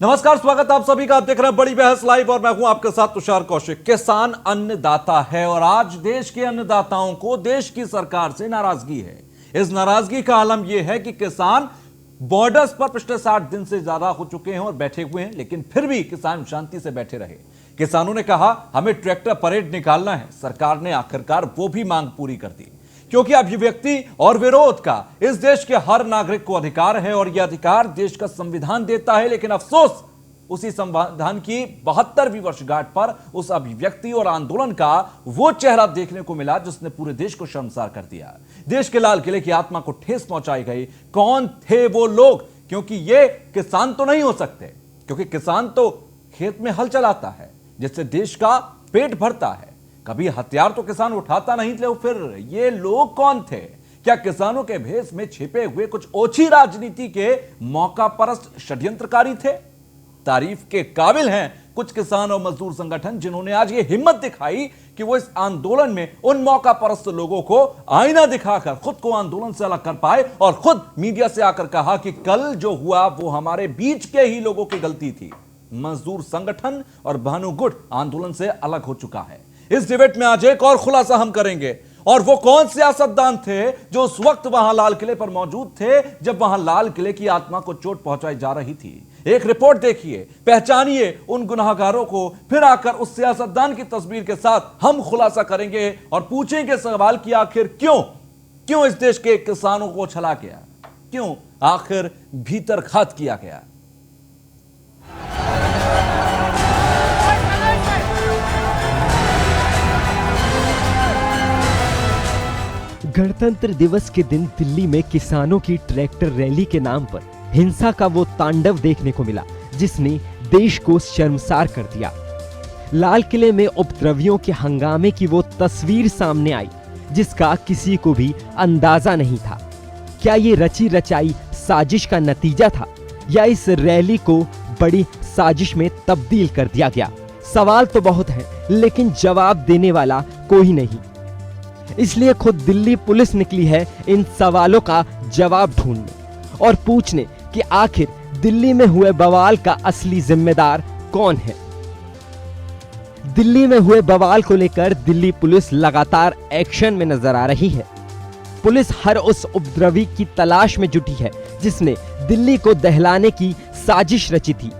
नमस्कार, स्वागत आप सभी का। आप देख रहे हैं बड़ी बहस लाइव और मैं हूं आपके साथ तुषार कौशिक। किसान अन्नदाता है और आज देश के अन्नदाताओं को देश की सरकार से नाराजगी है। इस नाराजगी का आलम यह है कि किसान बॉर्डर्स पर पिछले 60 दिन से ज्यादा हो चुके हैं और बैठे हुए हैं, लेकिन फिर भी किसान शांति से बैठे रहे। किसानों ने कहा हमें ट्रैक्टर परेड निकालना है। सरकार ने आखिरकार वो भी मांग पूरी कर दी, क्योंकि अभिव्यक्ति और विरोध का इस देश के हर नागरिक को अधिकार है और यह अधिकार देश का संविधान देता है। लेकिन अफसोस, उसी संविधान की 72वीं वर्षगांठ पर उस अभिव्यक्ति और आंदोलन का वो चेहरा देखने को मिला जिसने पूरे देश को शर्मसार कर दिया। देश के लाल किले की आत्मा को ठेस पहुंचाई गई। कौन थे वो लोग? क्योंकि ये किसान तो नहीं हो सकते, क्योंकि किसान तो खेत में हल चलाता है जिससे देश का पेट भरता है। कभी हथियार तो किसान उठाता नहीं थे। फिर ये लोग कौन थे? क्या किसानों के भेष में छिपे हुए कुछ ओछी राजनीति के मौका परस्त षड्यंत्रकारी थे? तारीफ के काबिल हैं कुछ किसान और मजदूर संगठन जिन्होंने आज ये हिम्मत दिखाई कि वो इस आंदोलन में उन मौका परस्त लोगों को आईना दिखाकर खुद को आंदोलन से अलग कर पाए और खुद मीडिया से आकर कहा कि कल जो हुआ वो हमारे बीच के ही लोगों की गलती थी। मजदूर संगठन और भानु गुट आंदोलन से अलग हो चुका है। इस डिबेट में आज एक और खुलासा हम करेंगे, और वो कौन सियासतदान थे जो उस वक्त वहां लाल किले पर मौजूद थे जब वहां लाल किले की आत्मा को चोट पहुंचाई जा रही थी। एक रिपोर्ट देखिए, पहचानिए उन गुनाहगारों को, फिर आकर उस सियासतदान की तस्वीर के साथ हम खुलासा करेंगे और पूछेंगे सवाल कि आखिर क्यों इस देश के किसानों को छला गया, क्यों आखिर भीतर घात किया गया। गणतंत्र दिवस के दिन दिल्ली में किसानों की ट्रैक्टर रैली के नाम पर हिंसा का वो तांडव देखने को मिला जिसने देश को शर्मसार कर दिया। लाल किले में उपद्रवियों के हंगामे की वो तस्वीर सामने आई जिसका किसी को भी अंदाजा नहीं था। क्या ये रची रचाई साजिश का नतीजा था या इस रैली को बड़ी साजिश में तब्दील कर दिया गया? सवाल तो बहुत है, लेकिन जवाब देने वाला कोई नहीं। इसलिए खुद दिल्ली पुलिस निकली है इन सवालों का जवाब ढूंढने और पूछने कि आखिर दिल्ली में हुए बवाल का असली जिम्मेदार कौन है। दिल्ली में हुए बवाल को लेकर दिल्ली पुलिस लगातार एक्शन में नजर आ रही है। पुलिस हर उस उपद्रवी की तलाश में जुटी है जिसने दिल्ली को दहलाने की साजिश रची थी।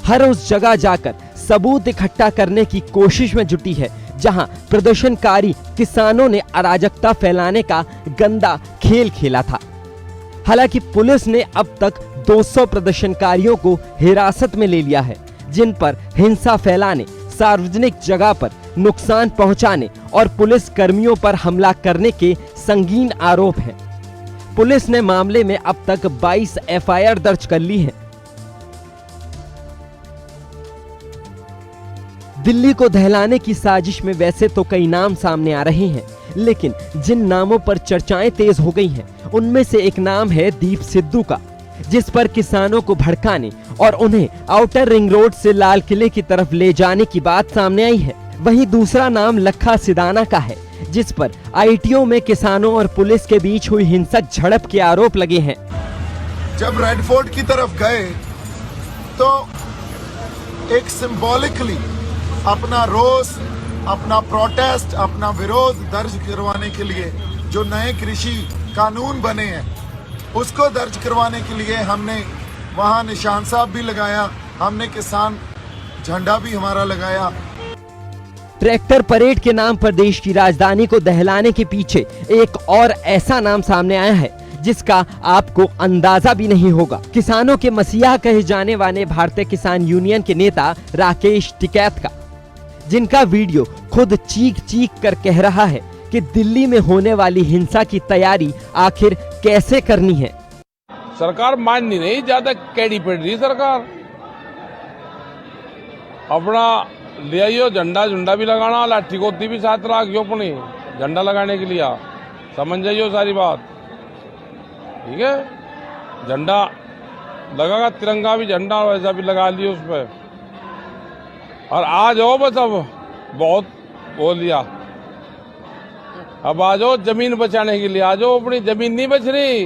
हर उस जगह जाकर सबूत इकट्ठा करने की कोशिश में जुटी है जहां प्रदर्शनकारी किसानों ने अराजकता फैलाने का गंदा खेल खेला था। हालांकि पुलिस ने अब तक 200 प्रदर्शनकारियों को हिरासत में ले लिया है जिन पर हिंसा फैलाने, सार्वजनिक जगह पर नुकसान पहुंचाने और पुलिस कर्मियों पर हमला करने के संगीन आरोप हैं। पुलिस ने मामले में अब तक 22 एफआईआर दर्ज कर ली है। दिल्ली को दहलाने की साजिश में वैसे तो कई नाम सामने आ रहे हैं, लेकिन जिन नामों पर चर्चाएं तेज हो गई हैं, उनमें से एक नाम है दीप सिद्धू का, जिस पर किसानों को भड़काने और उन्हें आउटर रिंग रोड से लाल किले की तरफ ले जाने की बात सामने आई है। वहीं दूसरा नाम लखा सिदाना का है, जिस पर आईटीओ में किसानों और पुलिस के बीच हुई हिंसक झड़प के आरोप लगे हैं। जब रेड फोर्ट की तरफ गए तो एक सिंबॉलिकली अपना रोष, अपना प्रोटेस्ट, अपना विरोध दर्ज करवाने के लिए जो नए कृषि कानून बने हैं उसको दर्ज करवाने के लिए हमने वहां निशान साहब भी लगाया, हमने किसान झंडा भी हमारा लगाया। ट्रैक्टर परेड के नाम पर देश की राजधानी को दहलाने के पीछे एक और ऐसा नाम सामने आया है जिसका आपको अंदाजा भी नहीं होगा। किसानों के मसीहा कहे जाने वाले भारतीय किसान यूनियन के नेता राकेश टिकैत का, जिनका वीडियो खुद चीख चीख कर कह रहा है कि दिल्ली में होने वाली हिंसा की तैयारी आखिर कैसे करनी है। सरकार मान नहीं रही, ज्यादा कैडी पड़ रही सरकार। अपना ले आइयो झंडा झुंडा भी लगाना, लाठी गोती भी साथ रखियो अपनी झंडा लगाने के लिए। समझ जाइयो सारी बात, ठीक है। झंडा लगागा, तिरंगा भी झंडा वैसा भी लगा लियो उस पर। और आ जाओ, बस अब बहुत बोल लिया, अब आ जाओ जमीन बचाने के लिए। आ जाओ, अपनी जमीन नहीं बच रही।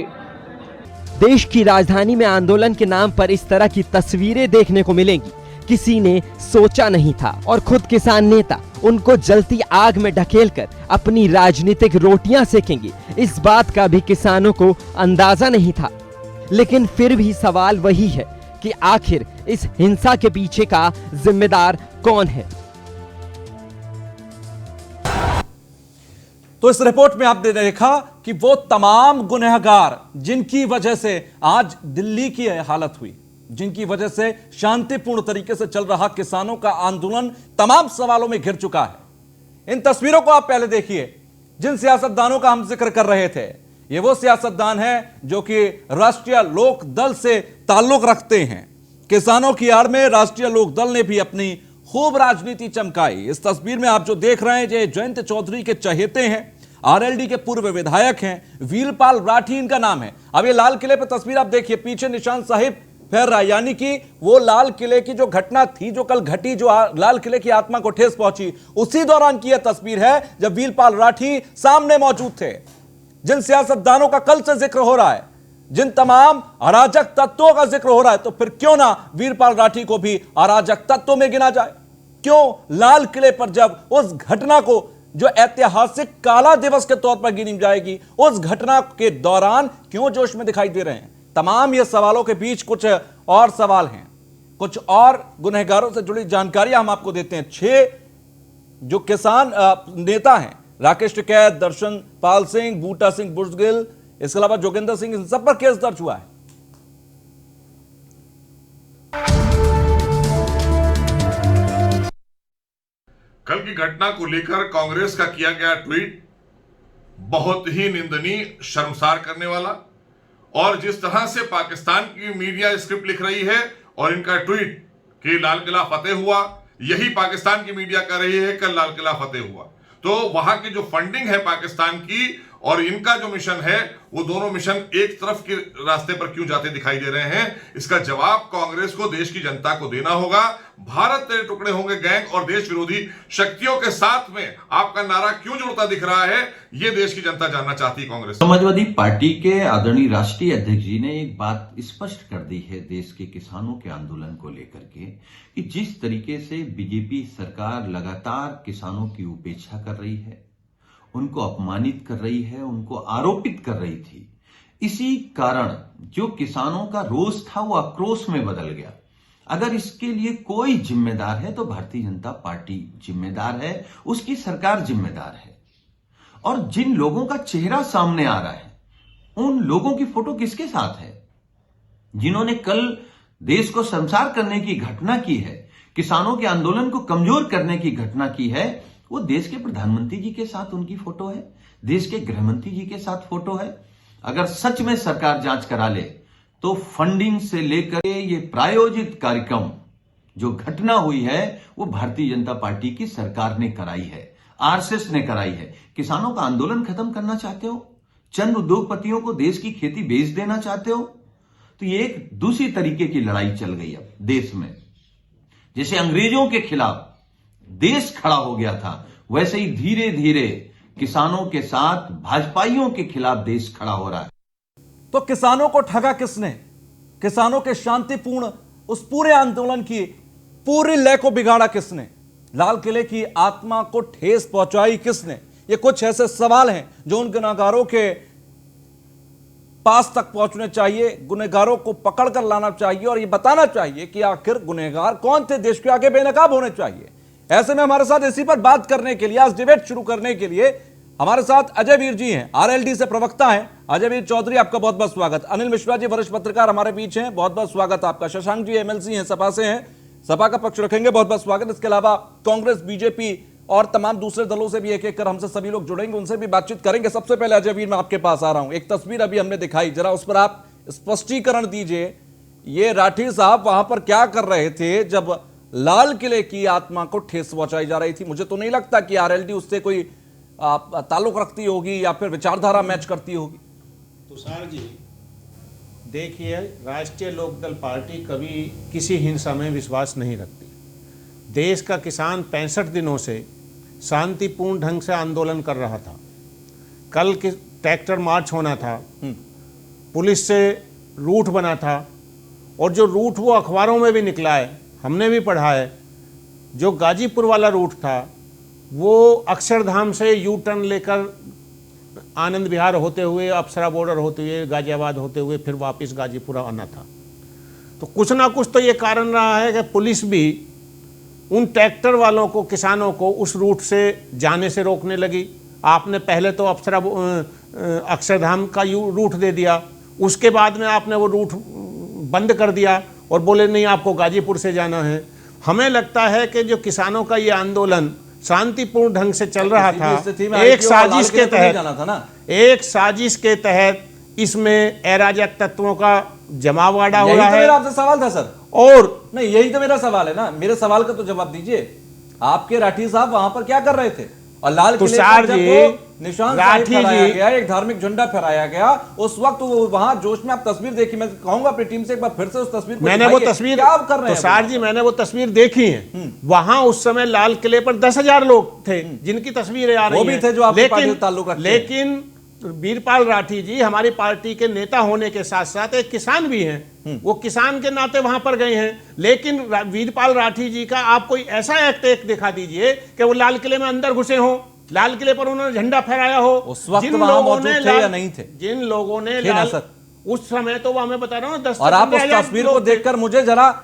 देश की राजधानी में आंदोलन के नाम पर इस तरह की तस्वीरें देखने को मिलेंगी, किसी ने सोचा नहीं था। और खुद किसान नेता उनको जलती आग में ढकेलकर अपनी राजनीतिक रोटियां सेकेंगे, इस बात का भी किसानों को अंदाजा नहीं था। लेकिन फिर भी सवाल वही है कि आखिर इस हिंसा के पीछे का जिम्मेदार कौन है। तो इस रिपोर्ट में आपने देखा कि वो तमाम गुनहगार जिनकी वजह से आज दिल्ली की हालत हुई, जिनकी वजह से शांतिपूर्ण तरीके से चल रहा किसानों का आंदोलन तमाम सवालों में घिर चुका है। इन तस्वीरों को आप पहले देखिए। जिन सियासतदानों का हम जिक्र कर रहे थे, ये वो सियासतदान हैं जो कि राष्ट्रीय लोक दल से ताल्लुक रखते हैं। किसानों की आड़ में राष्ट्रीय लोक दल ने भी अपनी खूब राजनीति चमकाई। इस तस्वीर में आप जो देख रहे हैं, ये जयंत चौधरी के चहेते हैं, आरएलडी के पूर्व विधायक हैं, वीरपाल राठी इनका नाम है। अब ये लाल किले पर तस्वीर आप देखिए, पीछे निशान साहिब फहर रहा है, यानी कि वो लाल किले की जो घटना थी, जो कल घटी, जो लाल किले की आत्मा को ठेस पहुंची, उसी दौरान की यह तस्वीर है जब वीरपाल राठी सामने मौजूद थे। जिन सियासतदानों का कल से जिक्र हो रहा है, जिन तमाम अराजक तत्वों का जिक्र हो रहा है, तो फिर क्यों ना वीरपाल राठी को भी अराजक तत्वों में गिना जाए। क्यों लाल किले पर जब उस घटना को जो ऐतिहासिक काला दिवस के तौर पर गिनी जाएगी, उस घटना के दौरान क्यों जोश में दिखाई दे रहे हैं। तमाम ये सवालों के बीच कुछ और सवाल हैं, कुछ और गुनहगारों से जुड़ी जानकारियां हम आपको देते हैं। 6 जो किसान नेता हैं, राकेश टिकैत, दर्शन पाल सिंह, बूटा सिंह बुर्जगिल, इसके अलावा जोगिंदर सिंह, इन सब पर केस दर्ज हुआ है। कल की घटना को लेकर कांग्रेस का किया गया ट्वीट बहुत ही निंदनीय, शर्मसार करने वाला, और जिस तरह से पाकिस्तान की मीडिया स्क्रिप्ट लिख रही है और इनका ट्वीट कि लाल किला फतेह हुआ, यही पाकिस्तान की मीडिया कर रही है कल लाल किला फतेह हुआ। तो वहां की जो फंडिंग है पाकिस्तान की और इनका जो मिशन है, वो दोनों मिशन एक तरफ के रास्ते पर क्यों जाते दिखाई दे रहे हैं, इसका जवाब कांग्रेस को, देश की जनता को देना होगा। भारत तेरे टुकड़े होंगे गैंग और देश विरोधी शक्तियों के साथ में आपका नारा क्यों जुड़ता दिख रहा है, ये देश की जनता जानना चाहती है। कांग्रेस समाजवादी पार्टी के आदरणीय राष्ट्रीय अध्यक्ष जी ने एक बात स्पष्ट कर दी है देश के किसानों के आंदोलन को लेकर के, कि जिस तरीके से बीजेपी सरकार लगातार किसानों की उपेक्षा कर रही है, उनको अपमानित कर रही है, उनको आरोपित कर रही थी, इसी कारण जो किसानों का रोष था वो आक्रोश में बदल गया। अगर इसके लिए कोई जिम्मेदार है तो भारतीय जनता पार्टी जिम्मेदार है, उसकी सरकार जिम्मेदार है। और जिन लोगों का चेहरा सामने आ रहा है, उन लोगों की फोटो किसके साथ है? जिन्होंने कल देश को शर्मसार करने की घटना की है, किसानों के आंदोलन को कमजोर करने की घटना की है, वो देश के प्रधानमंत्री जी के साथ उनकी फोटो है, देश के गृह मंत्री जी के साथ फोटो है। अगर सच में सरकार जांच करा ले तो फंडिंग से लेकर ये प्रायोजित कार्यक्रम जो घटना हुई है वो भारतीय जनता पार्टी की सरकार ने कराई है, आरएसएस ने कराई है। किसानों का आंदोलन खत्म करना चाहते हो, चंद उद्योगपतियों को देश की खेती बेच देना चाहते हो, तो ये एक दूसरी तरीके की लड़ाई चल गई अब देश में। जैसे अंग्रेजों के खिलाफ देश खड़ा हो गया था, वैसे ही धीरे धीरे किसानों के साथ भाजपाइयों के खिलाफ देश खड़ा हो रहा है। तो किसानों को ठगा किसने? किसानों के शांतिपूर्ण उस पूरे आंदोलन की पूरी लय को बिगाड़ा किसने? लाल किले की आत्मा को ठेस पहुंचाई किसने? ये कुछ ऐसे सवाल हैं जो उन गुनहगारों के पास तक पहुंचने चाहिए, गुनहगारों को पकड़ कर लाना चाहिए और ये बताना चाहिए कि आखिर गुनहगार कौन थे, देश के आगे बेनकाब होने चाहिए। ऐसे में हमारे साथ इसी पर बात करने के लिए, आज डिबेट शुरू करने के लिए हमारे साथ अजय वीर जी हैं, आरएलडी से प्रवक्ता हैं। अजय वीर चौधरी, आपका बहुत बहुत स्वागत। अनिल मिश्रा जी, वरिष्ठ पत्रकार, हमारे बीच हैं, बहुत बहुत स्वागत आपका। शशांक जी एमएलसी हैं, सपा से हैं, सपा का पक्ष रखेंगे, बहुत बहुत स्वागत। इसके अलावा कांग्रेस, बीजेपी और तमाम दूसरे दलों से भी एक एक कर हमसे सभी लोग जुड़ेंगे, उनसे भी बातचीत करेंगे। सबसे पहले अजय वीर, मैं आपके पास आ रहा हूं। एक तस्वीर अभी हमने दिखाई, जरा उस पर आप स्पष्टीकरण दीजिए। ये राठी साहब वहां पर क्या कर रहे थे जब लाल किले की आत्मा को ठेस पहुंचाई जा रही थी? मुझे तो नहीं लगता कि आरएलडी उससे कोई ताल्लुक रखती होगी या फिर विचारधारा मैच करती होगी। तुषार जी देखिए, राष्ट्रीय लोकदल पार्टी कभी किसी हिंसा में विश्वास नहीं रखती। देश का किसान 65 दिनों से शांतिपूर्ण ढंग से आंदोलन कर रहा था। कल के ट्रैक्टर मार्च होना था, पुलिस से रूट बना था, और जो रूट वो अखबारों में भी निकला है, हमने भी पढ़ा है, जो गाजीपुर वाला रूट था वो अक्षरधाम से यू टर्न लेकर आनंद विहार होते हुए, अप्सरा बॉर्डर होते हुए, गाजियाबाद होते हुए फिर वापस गाजीपुर आना था। तो कुछ ना कुछ तो ये कारण रहा है कि पुलिस भी उन ट्रैक्टर वालों को, किसानों को उस रूट से जाने से रोकने लगी। आपने पहले तो अक्षरधाम का रूट दे दिया, उसके बाद में आपने वो रूट बंद कर दिया और बोले नहीं आपको गाजीपुर से जाना है। हमें लगता है कि जो किसानों का ये आंदोलन शांतिपूर्ण ढंग से चल रहा था, एक साजिश के तहत, एक साजिश के तहत इसमें अराजक तत्वों का जमावड़ा हो रहा है। आपसे सवाल था सर, और नहीं यही तो मेरा सवाल है ना, मेरे सवाल का तो जवाब दीजिए। आपके राठी साहब वहां पर क्या कर रहे थे? और लाल किले पर जब वो निशान साहिब फहराया गया, एक धार्मिक झंडा फहराया गया, उस वक्त वो वहां जोश में आप तस्वीर देखी, मैं कहूंगा अपनी टीम से एक बार फिर से उस तस्वीर को मैंने वो तस्वीर क्या आप कर रहे हैं? तो सार जी मैंने वो तस्वीर देखी है। वहां उस समय लाल किले पर 10,000 लोग थे जिनकी तस्वीरें आ रही हैं। वो भी थे जो आपकी पार्टी से ताल्लुक रखते हैं। लेकिन वीरपाल राठी जी हमारी पार्टी के नेता होने के साथ साथ एक किसान भी हैं, वो किसान के नाते वहां पर गए हैं। लेकिन वीरपाल राठी जी का आप कोई ऐसा एक दिखा दीजिए कि वो लाल किले में अंदर घुसे हो, लाल किले पर उन्होंने झंडा फहराया हो। उस वक्त वहां मौजूद थे या नहीं थे? जिन लोगों ने उस समय, तो वो हमें बता रहा हूँ 10 और आप उस तस्वीर को देखकर मुझे जरा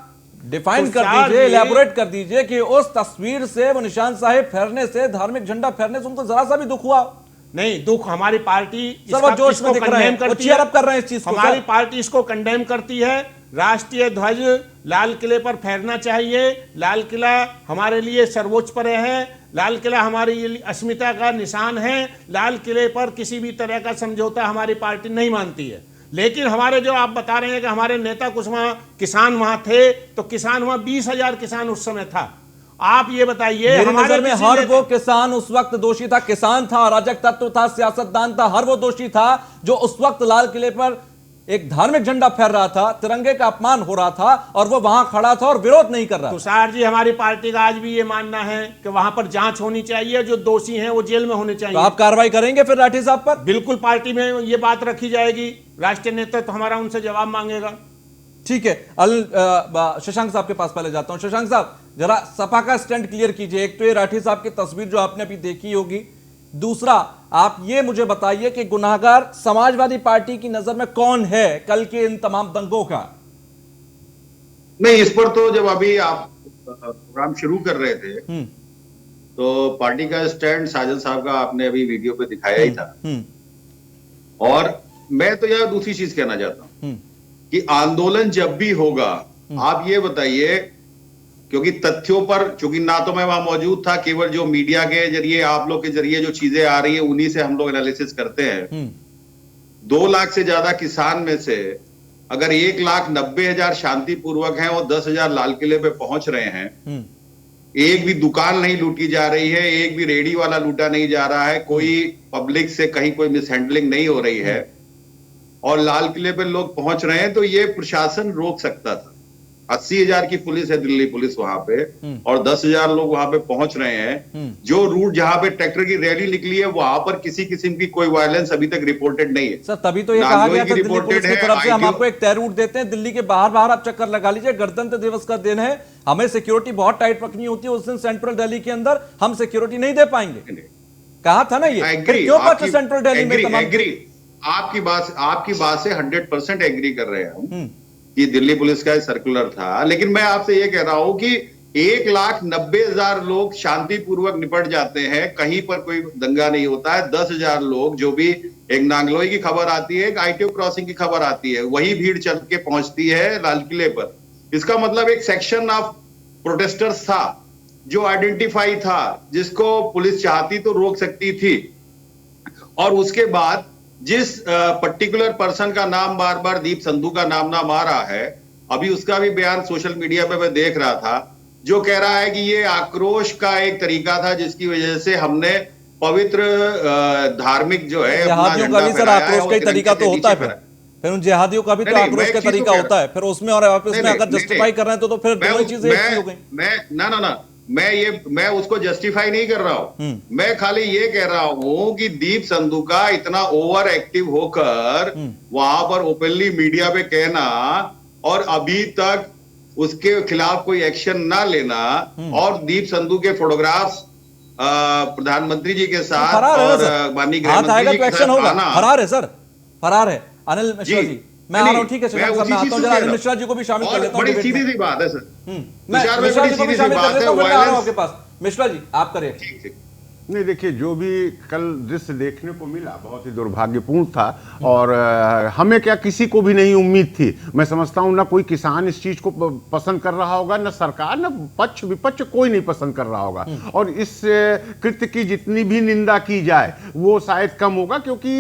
डिफाइन कर दीजिए, एलैबोरेट कर दीजिए कि उस तस्वीर से, वो निशान साहिब फहरने से, धार्मिक झंडा फहरने से उनको जरा सा भी दुख हुआ? नहीं, दुख हमारी पार्टी जोश में कंडेम करती है, कर रहे हैं इस चीज को। हमारी पार्टी इसको कंडेम करती है। राष्ट्रीय ध्वज लाल किले पर फहरना चाहिए। लाल किला हमारे लिए सर्वोच्च पर है, लाल किला हमारी अस्मिता का निशान है। लाल किले पर किसी भी तरह का समझौता हमारी पार्टी नहीं मानती है। लेकिन हमारे जो आप बता रहे हैं कि हमारे नेता कुछ वहां किसान वहां थे, तो किसान वहां 20,000 किसान उस समय था। आप ये बताइए, मेरी नजर में हर वो किसान उस वक्त दोषी था। किसान था, अराजक तत्व था, सियासतदान था, हर वो दोषी था जो उस वक्त लाल किले पर एक धार्मिक झंडा फहर रहा था, तिरंगे का अपमान हो रहा था, और वो वहां खड़ा था और विरोध नहीं कर रहा। तुषार जी, हमारी पार्टी का आज भी ये मानना है कि वहां पर जांच होनी चाहिए, जो दोषी हैं वो जेल में होने चाहिए। तो आप कार्रवाई करेंगे फिर राठी साहब पर? बिल्कुल, पार्टी में ये बात रखी जाएगी। राष्ट्रीय नेतृत्व हमारा उनसे जवाब मांगेगा। ठीक है, शशांक साहब के पास पहले जाता हूं। शशांक साहब, जरा सपा का स्टैंड क्लियर कीजिए। एक तो ये राठी साहब की तस्वीर जो आपने अभी देखी होगी, दूसरा आप ये मुझे बताइए कि गुनाहगार समाजवादी पार्टी की नजर में कौन है कल के इन तमाम दंगों का? नहीं, इस पर तो जब अभी आप प्रोग्राम शुरू कर रहे थे तो पार्टी का स्टैंड साजन साहब का आपने अभी वीडियो पे दिखाया ही था। और मैं तो यह दूसरी चीज कहना चाहता हूं कि आंदोलन जब भी होगा, आप ये बताइए, क्योंकि तथ्यों पर, चूंकि ना तो मैं वहां मौजूद था, केवल जो मीडिया के जरिए, आप लोग के जरिए जो चीजें आ रही है उन्हीं से हम लोग एनालिसिस करते हैं। 2 लाख से ज्यादा किसान में से अगर 1,90,000 शांतिपूर्वक हैं और 10,000 लाल किले पे पहुंच रहे हैं, एक भी दुकान नहीं लूटी जा रही है, एक भी रेडी वाला लूटा नहीं जा रहा है, कोई पब्लिक से कहीं कोई मिसहैंडलिंग नहीं हो रही है, और लाल किले पे लोग पहुंच रहे हैं, तो ये प्रशासन रोक सकता था। 80,000 की पुलिस है, दिल्ली पुलिस वहां पे, और 10,000 लोग वहां पे पहुंच रहे हैं। जो रूट जहां पे ट्रैक्टर की रैली निकली है, वहां पर किसी किस्म की कोई वायलेंस अभी तक रिपोर्टेड नहीं है। सर, तभी तो ये कहा गया था दिल्ली पुलिस की तरफ से, हम आपको एक तय रूट देते हैं, दिल्ली के बाहर आप चक्कर लगा लीजिए, गणतंत्र दिवस का दिन है, हमें सिक्योरिटी बहुत टाइट रखनी होती है, उस दिन सेंट्रल दिल्ली के अंदर हम सिक्योरिटी नहीं दे पाएंगे, कहा था ना ये। क्यों बचे सेंट्रल दिल्ली में तमाम? आपकी बात से 100% एग्री कर रहे हैं हम कि दिल्ली पुलिस का सर्कुलर था। लेकिन मैं आपसे ये कह रहा हूं कि 1,90,000 लोग शांतिपूर्वक निपट जाते हैं, कहीं पर कोई दंगा नहीं होता है। 10,000 लोग, जो भी एक नांगलोई की खबर आती है, एक आईटीओ क्रॉसिंग की खबर आती है, वही भीड़ चल के पहुंचती है लाल किले पर। इसका मतलब एक सेक्शन ऑफ प्रोटेस्टर्स था जो आइडेंटिफाई था, जिसको पुलिस चाहती तो रोक सकती थी। और उसके बाद जिस पर्टिकुलर पर्सन का नाम बार बार दीप संधू का नाम आ रहा है, अभी उसका भी बयान सोशल मीडिया पे मैं देख रहा था, जो कह रहा है कि ये आक्रोश का एक तरीका था जिसकी वजह से हमने पवित्र धार्मिक जो है जिहादियों का भी सर आक्रोश का तरीका तो होता है, फिर उन जिहादियों का भी तो आक्रोश का तरीका होता है, फिर उसमें और वापस में अगर जस्टिफाई कर रहे हैं तो फिर दोनों चीजें एक ही हो गई। मैं उसको जस्टिफाई नहीं कर रहा हूं। मैं खाली ये कह रहा हूं कि दीप संधू का इतना ओवर एक्टिव होकर वहां पर ओपनली मीडिया पे कहना और अभी तक उसके खिलाफ कोई एक्शन ना लेना और दीप संधू के फोटोग्राफ्स प्रधानमंत्री जी के साथ और माननीय गृह मंत्री जी के साथ आना, फरार है सर, फरार है अनिल मिश्रा जी। मैं आ रहा हूँ, ठीक है, मैं आता हूँ, जरा अनिल मिश्रा जी को भी शामिल कर लेता हूँ। बड़ी सीधी सी बात है सर, मैं मिश्रा जी को भी शामिल कर लेता हूँ, मैं आ रहा हूँ आपके पास। मिश्रा जी आप करिए। नहीं, देखिए, जो भी कल दृश्य देखने को मिला बहुत ही दुर्भाग्यपूर्ण था और हमें क्या, किसी को भी नहीं उम्मीद थी। मैं समझता हूं ना कोई किसान इस चीज को पसंद कर रहा होगा, ना सरकार, ना पक्ष विपक्ष, कोई नहीं पसंद कर रहा होगा। और इस कृत्य की जितनी भी निंदा की जाए वो शायद कम होगा, क्योंकि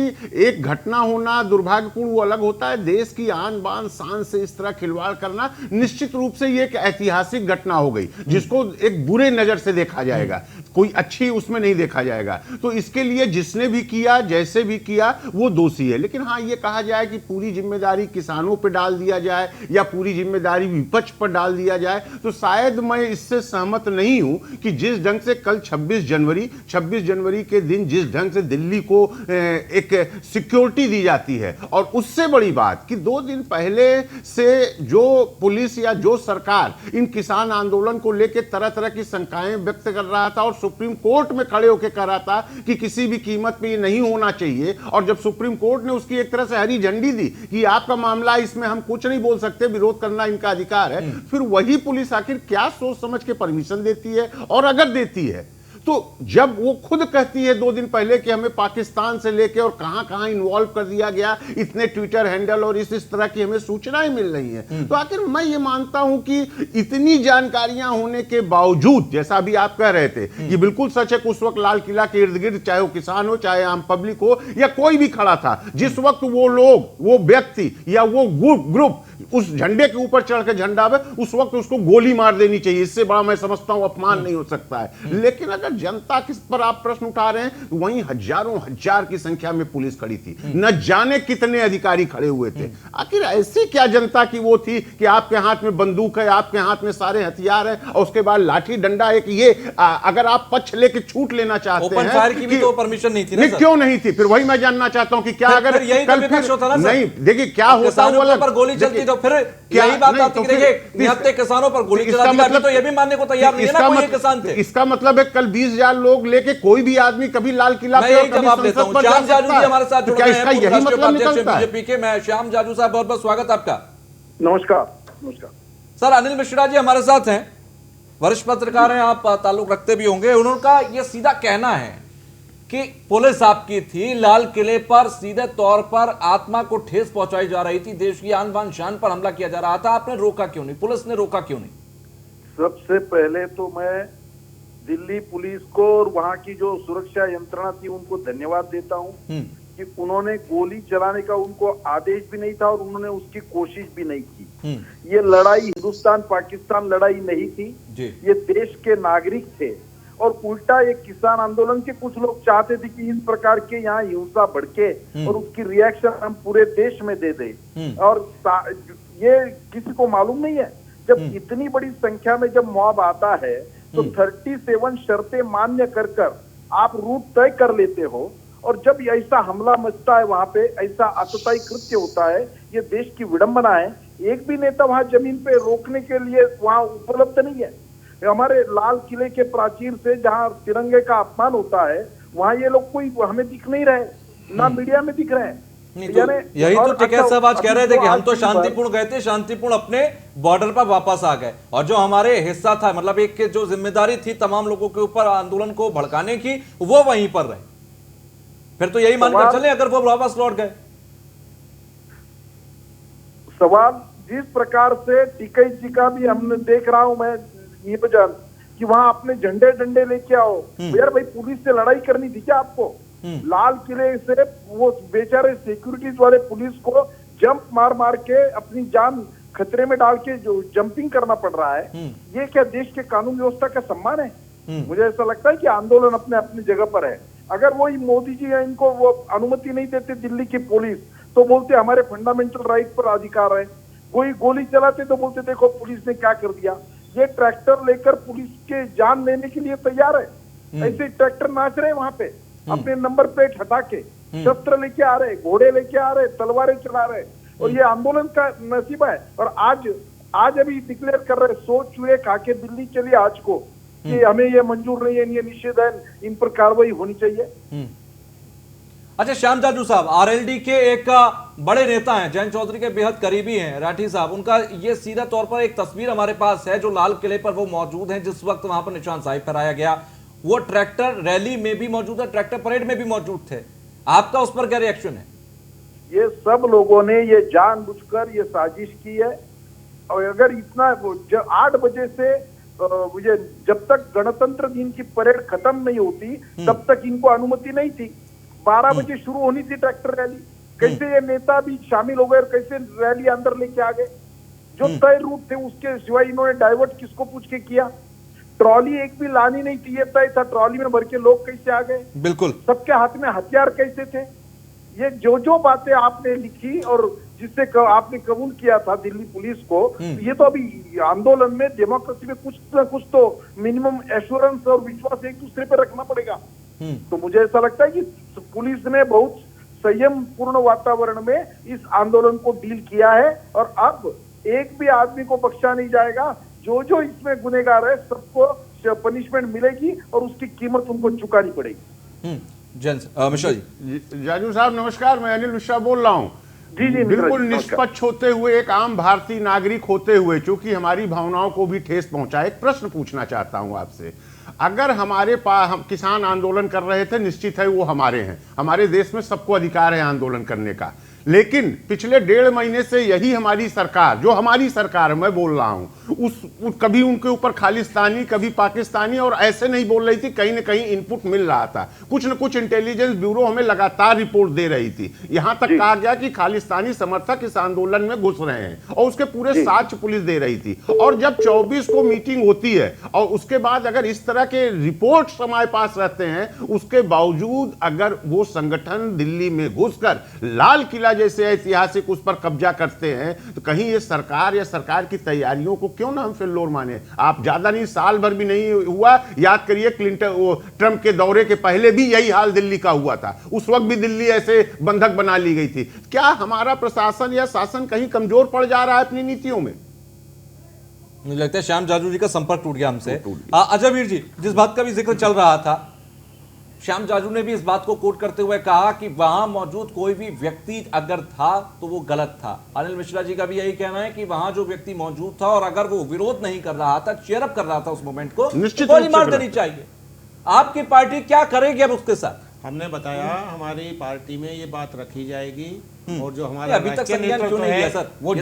एक घटना होना दुर्भाग्यपूर्ण वो अलग होता है, देश की आन बान शान से इस तरह खिलवाड़ करना निश्चित रूप से ये एक ऐतिहासिक घटना हो गई जिसको एक बुरे नजर से देखा जाएगा, कोई अच्छी उसमें नहीं देखा जाएगा। तो इसके लिए जिसने भी किया, जैसे भी किया, वो दोषी है। लेकिन हाँ, ये कहा जाए कि पूरी जिम्मेदारी किसानों पर डाल दिया जाए या पूरी जिम्मेदारी विपक्ष पर डाल दिया जाए, तो शायद मैं इससे सहमत नहीं हूं कि जिस ढंग से कल 26 जनवरी के दिन जिस ढंग से दिल्ली को एक सिक्योरिटी दी जाती है, और उससे बड़ी बात कि 2 दिन पहले से जो पुलिस या जो सरकार इन किसान आंदोलन को लेकर तरह तरह की शंकाएं व्यक्त कर रहा था और सुप्रीम कोर्ट में खड़े होकर कह रहा था कि किसी भी कीमत पे ये नहीं होना चाहिए, और जब सुप्रीम कोर्ट ने उसकी एक तरह से हरी झंडी दी कि आपका मामला, इसमें हम कुछ नहीं बोल सकते, विरोध करना इनका अधिकार है, फिर वही पुलिस आखिर क्या सोच समझ के परमिशन देती है? और अगर देती है तो जब वो खुद कहती है 2 दिन पहले कि हमें पाकिस्तान से लेके और कहां इन्वॉल्व कर दिया गया, इतने ट्विटर हैंडल और इस तरह की हमें सूचनाएं मिल रही हैं, तो आखिर मैं ये मानता हूं कि इतनी जानकारियां होने के बावजूद, जैसा अभी आप कह रहे थे, ये बिल्कुल सच है कि उस वक्त लाल किला के इर्द गिर्द चाहे वो किसान हो, चाहे आम पब्लिक हो, या कोई भी खड़ा था, जिस वक्त वो लोग, वो व्यक्ति या वो ग्रुप उस झंडे के ऊपर चढ़ के झंडा आवे, उस वक्त उसको गोली मार देनी चाहिए। इससे बड़ा मैं समझता हूं अपमान नहीं हो सकता है। लेकिन अगर जनता किस पर आप प्रश्न उठा रहे हैं, तो वहीं हजारों हजार की संख्या में पुलिस खड़ी थी, न जाने कितने अधिकारी खड़े हुए थे। आखिर ऐसी क्या जनता की वो थी कि आपके हाथ में बंदूक है, आपके हाथ में सारे हथियार हैं, और उसके बाद लाठी डंडा एक ये अगर आप पक्ष लेके छूट लेना चाहते हैं, ओपन फायर की भी तो परमिशन नहीं थी ना सर? क्यों नहीं थी? फिर वही मैं जानना चाहता हूं कि क्या अगर नहीं, देखिए क्या होता है, पर गोली चलती तो फिर यही बात आती कि देखिए किसानों पर गोली चला दी, मतलब तो ये भी मानने को तैयार नहीं है ना कोई किसान थे। इसका मतलब है कल 20,000 लोग लेके कोई भी आदमी कभी लाल किला पे और कभी संसद पर श्याम जाजू जी हमारे साथ जुड़ रहे हैं, यही मतलब निकलता है बीजेपी के। मैं श्याम जाजू साहब, बहुत बहुत स्वागत आपका। नमस्कार सर, अनिल मिश्रा जी हमारे साथ हैं, वरिष्ठ पत्रकार हैं, आप ताल्लुक रखते भी होंगे। उनका ये सीधा कहना है कि पुलिस आपकी थी, लाल किले पर सीधे तौर पर आत्मा को ठेस पहुंचाई जा रही थी, देश की आन बान शान पर हमला किया जा रहा था, आपने रोका क्यों नहीं? पुलिस ने रोका क्यों नहीं? सबसे पहले तो मैं दिल्ली पुलिस को और वहां की जो सुरक्षा यंत्रणा थी उनको धन्यवाद देता हूं कि उन्होंने गोली चलाने का उनको आदेश भी नहीं था और उन्होंने उसकी कोशिश भी नहीं की। ये लड़ाई हिंदुस्तान पाकिस्तान लड़ाई नहीं थी, ये देश के नागरिक थे, और उल्टा एक किसान आंदोलन के कुछ लोग चाहते थे कि इस प्रकार के यहाँ हिंसा भड़के और उसकी रिएक्शन हम पूरे देश में दे दें। और ये किसी को मालूम नहीं है, जब इतनी बड़ी संख्या में जब मॉब आता है तो 37 शर्तें मान्य कर आप रूट तय कर लेते हो, और जब ऐसा हमला मचता है वहां पे, ऐसा आतताई कृत्य होता है, ये देश की विडंबना है। एक भी नेता वहां जमीन पे रोकने के लिए वहां उपलब्ध नहीं है। हमारे लाल किले के प्राचीर से जहां तिरंगे का अपमान होता है, वहां ये लोग कोई हमें दिख नहीं रहे, ना मीडिया में दिख रहे हैं। यही तो टिकैत साहब आज कह रहे थे कि हम तो शांतिपूर्ण गए थे, शांतिपूर्ण अपने बॉर्डर पर वापस आ गए, और जो हमारे हिस्सा था, मतलब एक जो जिम्मेदारी थी तमाम लोगों के ऊपर आंदोलन को भड़काने की, वो वहीं पर रहे। फिर तो यही मानकर चले अगर वो वापस लौट गए। सवाल जिस प्रकार से टिकैत जी का भी हमने देख रहा हूं मैं निवेदन कि वहां अपने झंडे डंडे लेके आओ, यार भाई पुलिस से लड़ाई करनी थी क्या आपको? लाल किले से वो बेचारे सिक्योरिटीज वाले पुलिस को जंप मार के अपनी जान खतरे में डाल के जो जंपिंग करना पड़ रहा है, ये क्या देश के कानून व्यवस्था का सम्मान है? मुझे ऐसा लगता है कि आंदोलन अपने अपनी जगह पर है। अगर वो मोदी जी इनको वो अनुमति नहीं देते दिल्ली की पुलिस, तो बोलते हमारे फंडामेंटल राइट पर अधिकार है। कोई गोली चलाते तो बोलते देखो पुलिस ने क्या कर दिया। ये ट्रैक्टर लेकर पुलिस के जान लेने के लिए तैयार है। ऐसे ट्रैक्टर नाच रहे हैं वहां पे, अपने नंबर प्लेट हटा के, शस्त्र लेके आ रहे, घोड़े लेके आ रहे, तलवारें चला रहे, और ये आंदोलन का नसीबा है। और आज अभी डिक्लेयर कर रहे, सोच चूहे खा के दिल्ली चलिए आज को कि हमें ये मंजूर नहीं है, ये निषेध है, इन पर कार्रवाई होनी चाहिए। अच्छा श्याम जाजू साहब, आरएलडी के एक बड़े नेता हैं, जयंत चौधरी के बेहद करीबी हैं राठी साहब, उनका ये सीधा तौर पर एक तस्वीर हमारे पास है जो लाल किले पर वो मौजूद हैं जिस वक्त वहां पर निशान साहिब फहराया गया। वो ट्रैक्टर रैली में भी मौजूद है, ट्रैक्टर परेड में भी मौजूद थे। आपका उस पर क्या रिएक्शन है? ये सब लोगों ने ये जानबूझकर ये साजिश की है। और अगर इतना 8 बजे से ये जब तक गणतंत्र दिन की परेड खत्म नहीं होती तब तक इनको अनुमति नहीं थी। 12 बजे शुरू होनी थी ट्रैक्टर रैली। कैसे ये नेता भी शामिल हो गए और कैसे रैली अंदर लेके आ गए? जो तय रूट थे उसके सिवाय इन्होंने डाइवर्ट किसको पूछ के किया? ट्रॉली एक भी लानी नहीं थी, ये तय था। ट्रॉली में भर के लोग कैसे आ गए? बिल्कुल। सबके हाथ में हथियार कैसे थे? ये जो बातें आपने लिखी और जिससे आपने कबूल किया था दिल्ली पुलिस को, ये तो अभी आंदोलन में डेमोक्रेसी में कुछ ना कुछ तो मिनिमम एश्योरेंस और विश्वास एक दूसरे पे रखना पड़ेगा। तो मुझे ऐसा लगता है कि पुलिस ने बहुत संयम पूर्ण वातावरण में इस आंदोलन को डील किया है और अब एक भी आदमी को बख्शा नहीं जाएगा। जो इसमें गुनहगार है सबको पनिशमेंट मिलेगी और उसकी कीमत उनको चुकानी पड़ेगी। मिश्रा जी। जाजू साहब नमस्कार, मैं अनिल मिश्रा बोल रहा हूँ। जी बिल्कुल निष्पक्ष होते हुए, एक आम भारतीय नागरिक होते हुए, चूंकि हमारी भावनाओं को भी ठेस पहुंचा, एक प्रश्न पूछना चाहता हूं आपसे। अगर हमारे पास हम किसान आंदोलन कर रहे थे, निश्चित है वो हमारे हैं, हमारे देश में सबको अधिकार है आंदोलन करने का, लेकिन पिछले 1.5 महीने से यही हमारी सरकार, जो हमारी सरकार मैं बोल रहा हूं, कभी उनके ऊपर खालिस्तानी, कभी पाकिस्तानी, और ऐसे नहीं बोल रही थी, कहीं ना कहीं इनपुट मिल रहा था। कुछ न कुछ इंटेलिजेंस ब्यूरो हमें लगातार रिपोर्ट दे रही थी। यहां तक कहा गया कि खालिस्तानी समर्थक इस आंदोलन में घुस रहे हैं और उसके पूरे साक्ष्य पुलिस दे रही थी। और जब 24 को मीटिंग होती है और उसके बाद अगर इस तरह के रिपोर्ट हमारे पास रहते हैं, उसके बावजूद अगर वो संगठन दिल्ली में घुसकर लाल किला जैसे ऐतिहासिक उस पर कब्जा करते हैं, तो कहीं ये सरकार या सरकार की तैयारियों को क्यों ना हम फेल्योर माने? आप ज्यादा नहीं, साल भर भी नहीं हुआ, याद करिए ट्रंप के दौरे के पहले भी यही हाल दिल्ली का हुआ था। उस वक्त भी दिल्ली ऐसे बंधक बना ली गई थी। क्या हमारा प्रशासन या शासन कहीं कमजोर पड़ जा रहा है अपनी नीतियों में? मुझे लगता है श्याम जाजू जी का संपर्क टूट गया हमसे। अजय वीर जी, जिस बात का भी जिक्र चल रहा था, श्याम जाजू ने भी इस बात को कोट करते हुए कहा कि वहां मौजूद कोई भी व्यक्ति अगर था तो वो गलत था। अनिल मिश्रा जी का भी यही कहना है कि वहां जो व्यक्ति मौजूद था और अगर वो विरोध नहीं कर रहा था, चेयरअप कर रहा था उस मोमेंट को, तो गोली मार देनी चाहिए। आपकी पार्टी क्या करेगी अब उसके साथ? हमने बताया हमारी पार्टी में ये बात रखी जाएगी और जो हमारे अभी तक संज्ञान क्यों नहीं लिया सर? वो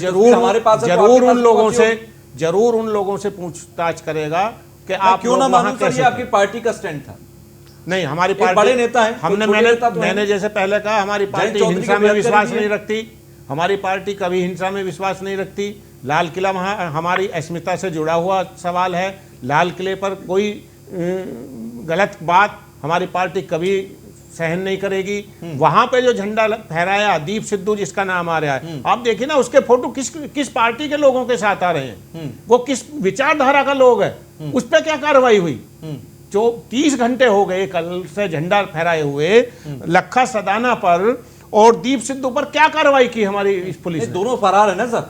जरूर उन लोगों से पूछताछ करेगा कि आप क्यों ना मालूम सर, ये आपकी पार्टी का स्टैंड था। नहीं, हमारी पार्टी बड़े नेता है, मैंने जैसे पहले कहा, हमारी पार्टी हिंसा में विश्वास नहीं रखती। हमारी पार्टी कभी हिंसा में विश्वास नहीं रखती। लाल किला हमारी अस्मिता से जुड़ा हुआ सवाल है। लाल किले पर कोई गलत बात हमारी पार्टी कभी सहन नहीं करेगी। वहां पे जो झंडा फहराया, दीप सिद्धू जिसका नाम आ रहा है, आप देखिए ना उसके फोटो किस पार्टी के लोगों के साथ आ रहे हैं, वो किस विचारधारा का लोग है, उस पर क्या कार्रवाई हुई? जो 30 घंटे हो गए कल से झंडा फहराए हुए, लखा सदाना पर और दीप सिद्धू पर क्या कार्रवाई की हमारी इस पुलिस ने? दोनों फरार है ना सर,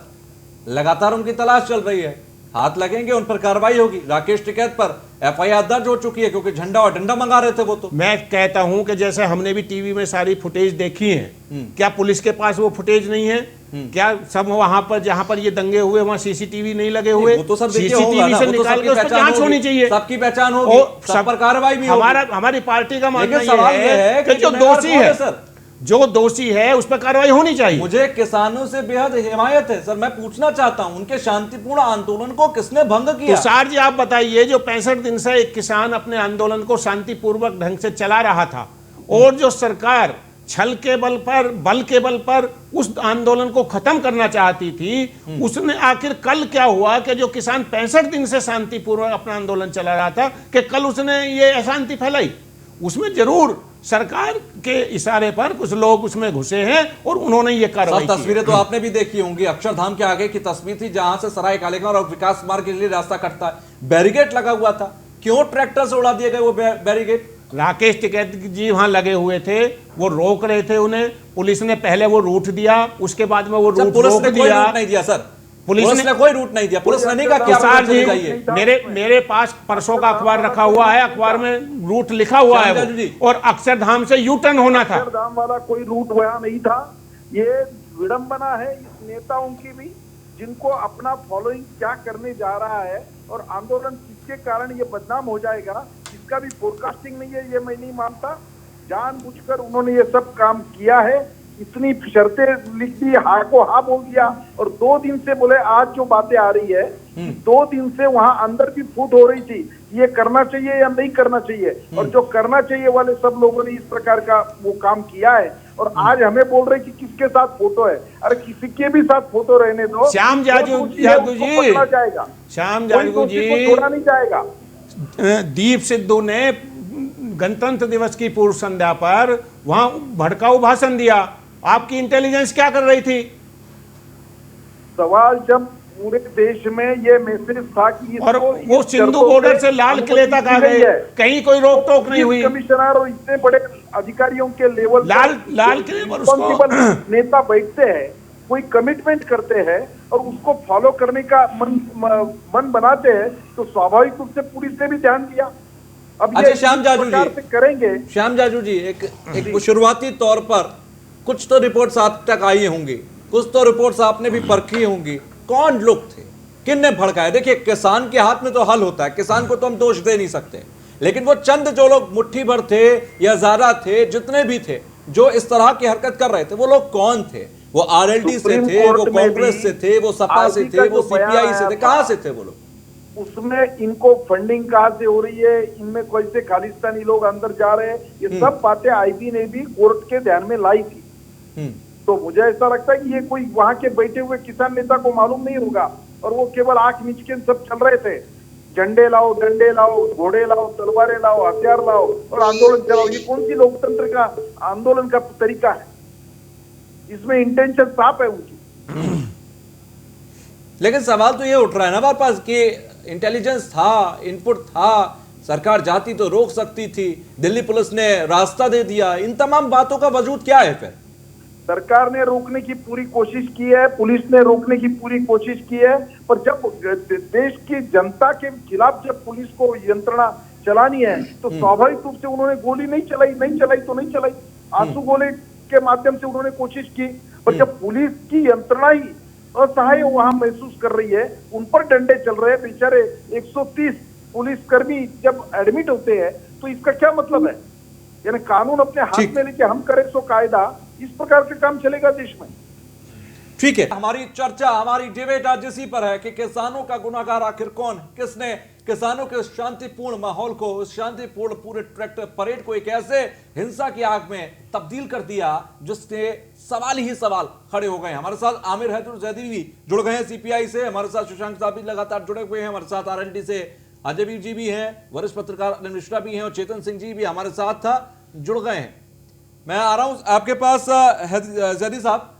लगातार उनकी तलाश चल रही है, हाथ लगेंगे उन पर कार्रवाई होगी। राकेश टिकैत पर एफआईआर दर्ज हो चुकी है क्योंकि झंडा और डंडा मंगा रहे थे वो। तो मैं कहता हूं कि जैसे हमने भी टीवी में सारी फुटेज देखी है, क्या पुलिस के पास वो फुटेज नहीं है? क्या सब वहां पर जहां पर ये दंगे हुए वहां सीसीटीवी नहीं लगे हुए? वो तो सब सीसीटीवी से निकाल के उस पर जांच होनी चाहिए, सबकी पहचान होगी, सब पर कार्रवाई भी होगी। हमारी पार्टी का मानना ये है कि जो दोषी है, जो दोषी है उस पर कार्रवाई होनी चाहिए। मुझे किसानों से बेहद हिमायत है सर। मैं पूछना चाहता हूं, उनके शांतिपूर्ण आंदोलन को किसने भंग किया? तुषार जी आप बताइए, जो 65 दिन से एक किसान अपने आंदोलन को शांतिपूर्वक ढंग से चला रहा था और जो सरकार छल के बल पर उस आंदोलन को खत्म करना चाहती थी, उसने आखिर कल क्या हुआ कि जो किसान 65 दिन से शांतिपूर्वक अपना आंदोलन चला रहा था, कि कल उसने ये अशांति फैलाई? उसमें जरूर सरकार के इशारे पर कुछ लोग उसमें घुसे हैं और उन्होंने ये कार्रवाई की। तस्वीरें तो आपने भी देखी होंगी, अक्षरधाम के आगे की तस्वीर थी जहां से सराय कालेखान और विकास मार्ग के लिए रास्ता कटता है, बैरिकेड लगा हुआ था, क्यों ट्रैक्टर से उड़ा दिए गए वो बैरिकेड? राकेश टिकैत जी वहां लगे हुए थे, वो रोक रहे थे उन्हें, पुलिस ने पहले वो रूट दिया, उसके बाद में वो रूट पुलिस ने कोई दिया। रूट नहीं दिया सर, पुलिस ने कोई रूट नहीं दिया, पुलिस ने नहीं कहा कि आप तुषार जी, जाइए। मेरे पास परसों का अखबार रखा हुआ है, अखबार में रूट लिखा हुआ है वो, और अक्षरधाम से यू टर्न होना था। अक्षरधाम वाला कोई रूट वहाँ नहीं था। ये विडंबना है इस नेताओं की भी, जिनको अपना फॉलोइंग क्या करने जा रहा है और आंदोलन किसके कारण ये बदनाम हो जाएगा, इसका भी फोरकास्टिंग नहीं है, ये मैं नहीं मानता। जानबूझकर उन्होंने ये सब काम किया है, इतनी शर्तें लिख दी, हाँ को हाँ बोल दिया, और 2 दिन से बोले आज जो बातें आ रही है, 2 दिन से वहां अंदर भी फूट हो रही थी, ये करना चाहिए या नहीं करना चाहिए, और जो करना चाहिए वाले सब लोगों ने इस प्रकार का वो काम किया है, और आज हमें बोल रहे कि किसके साथ फोटो है। अरे किसी के भी साथ फोटो रहने दो, श्याम जाजू जी, जाएगा श्याम जाजू जी, छोड़ा नहीं जाएगा। दीप सिद्धू ने गणतंत्र दिवस की पूर्व संध्या पर वहां भड़काऊ भाषण दिया, आपकी इंटेलिजेंस क्या कर रही थी? सवाल जब पूरे देश में ये मैसेज था कि और वो सिंधु बॉर्डर से लाल किले तक आ गए, कहीं कोई रोक टोक नहीं हुई। कमिश्नर और इतने बड़े अधिकारियों के लेवल लाल किले पर उसको नेता बैठते हैं, कोई कमिटमेंट करते हैं और उसको फॉलो करने का मन बनाते हैं, तो स्वाभाविक रूप से पुलिस ने भी ध्यान दिया। अब अच्छा श्याम जाजू जी, करेंगे श्याम जाजू जी, एक शुरुआती तौर पर कुछ तो रिपोर्ट्स आप तक आई होंगी, कुछ तो रिपोर्ट्स आपने भी परखी होंगी, कौन लोग थे, किन ने भड़काया? देखिए किसान के हाथ में तो हल होता है, किसान को तो हम दोष दे नहीं सकते, लेकिन वो चंद जो लोग मुट्ठी भर थे या ज्यादा थे, जितने भी थे जो इस तरह की हरकत कर रहे थे, वो लोग कौन थे? वो आरएलडी से थे, वो कांग्रेस से थे, वो सपा से थे, वो सीपीआई से थे, कहां से थे वो लोग? उसमें इनको फंडिंग कहां से हो रही है, इनमें कैसे खालिस्तानी लोग अंदर जा रहे हैं, ये सब बातें आईबी ने भी कोर्ट के ध्यान में लाई थी। तो मुझे ऐसा लगता है कि ये कोई वहां के बैठे हुए किसान नेता को मालूम नहीं होगा, और वो केवल आंख मीच के सब चल रहे थे, झंडे लाओ, डंडे लाओ, घोड़े लाओ, तलवारें लाओ, हथियार लाओ और आंदोलन चलाओ। ये कौन सी लोकतंत्र का आंदोलन का तरीका है? इसमें इंटेंशन साफ है उनकी। लेकिन सवाल तो ये उठ रहा है ना हमारे पास कि इंटेलिजेंस था, इनपुट था, सरकार जाती तो रोक सकती थी, दिल्ली पुलिस ने रास्ता दे दिया, इन तमाम बातों का वजूद क्या है? फिर सरकार ने रोकने की पूरी कोशिश की है, पुलिस ने रोकने की पूरी कोशिश की है, पर जब देश की जनता के खिलाफ जब पुलिस को यंत्रणा चलानी है तो स्वाभाविक रूप से उन्होंने गोली नहीं चलाई, आंसू गोले के माध्यम से उन्होंने कोशिश की, पर जब पुलिस की यंत्रणा ही असहाय वहां महसूस कर रही है, उन पर डंडे चल रहे हैं, बेचारे 130 पुलिसकर्मी जब एडमिट होते हैं, तो इसका क्या मतलब है? यानी कानून अपने हाथ में लेके हम करें सो कायदा, इस प्रकार का काम चलेगा देश में? ठीक है, हमारी चर्चा, हमारी डिबेट आज इसी पर है कि किसानों का गुनाहगार आखिर कौन? किसने किसानों के शांतिपूर्ण माहौल को, उस शांतिपूर्ण पूरे ट्रैक्टर परेड को एक ऐसे हिंसा की आग में तब्दील कर दिया जिससे सवाल ही सवाल खड़े हो गए। हमारे साथ आमिर हैदर जैदी भी जुड़ गए हैं सीपीआई से, हमारे साथ शशांक साहब भी लगातार जुड़े हुए हैं, हमारे साथ आरएलडी से अजय जी भी हैं, वरिष्ठ पत्रकार अनिल मिश्रा भी हैं और चेतन सिंह जी भी हमारे साथ था जुड़ गए हैं। मैं आ रहा हूं आपके पास जैदी साहब,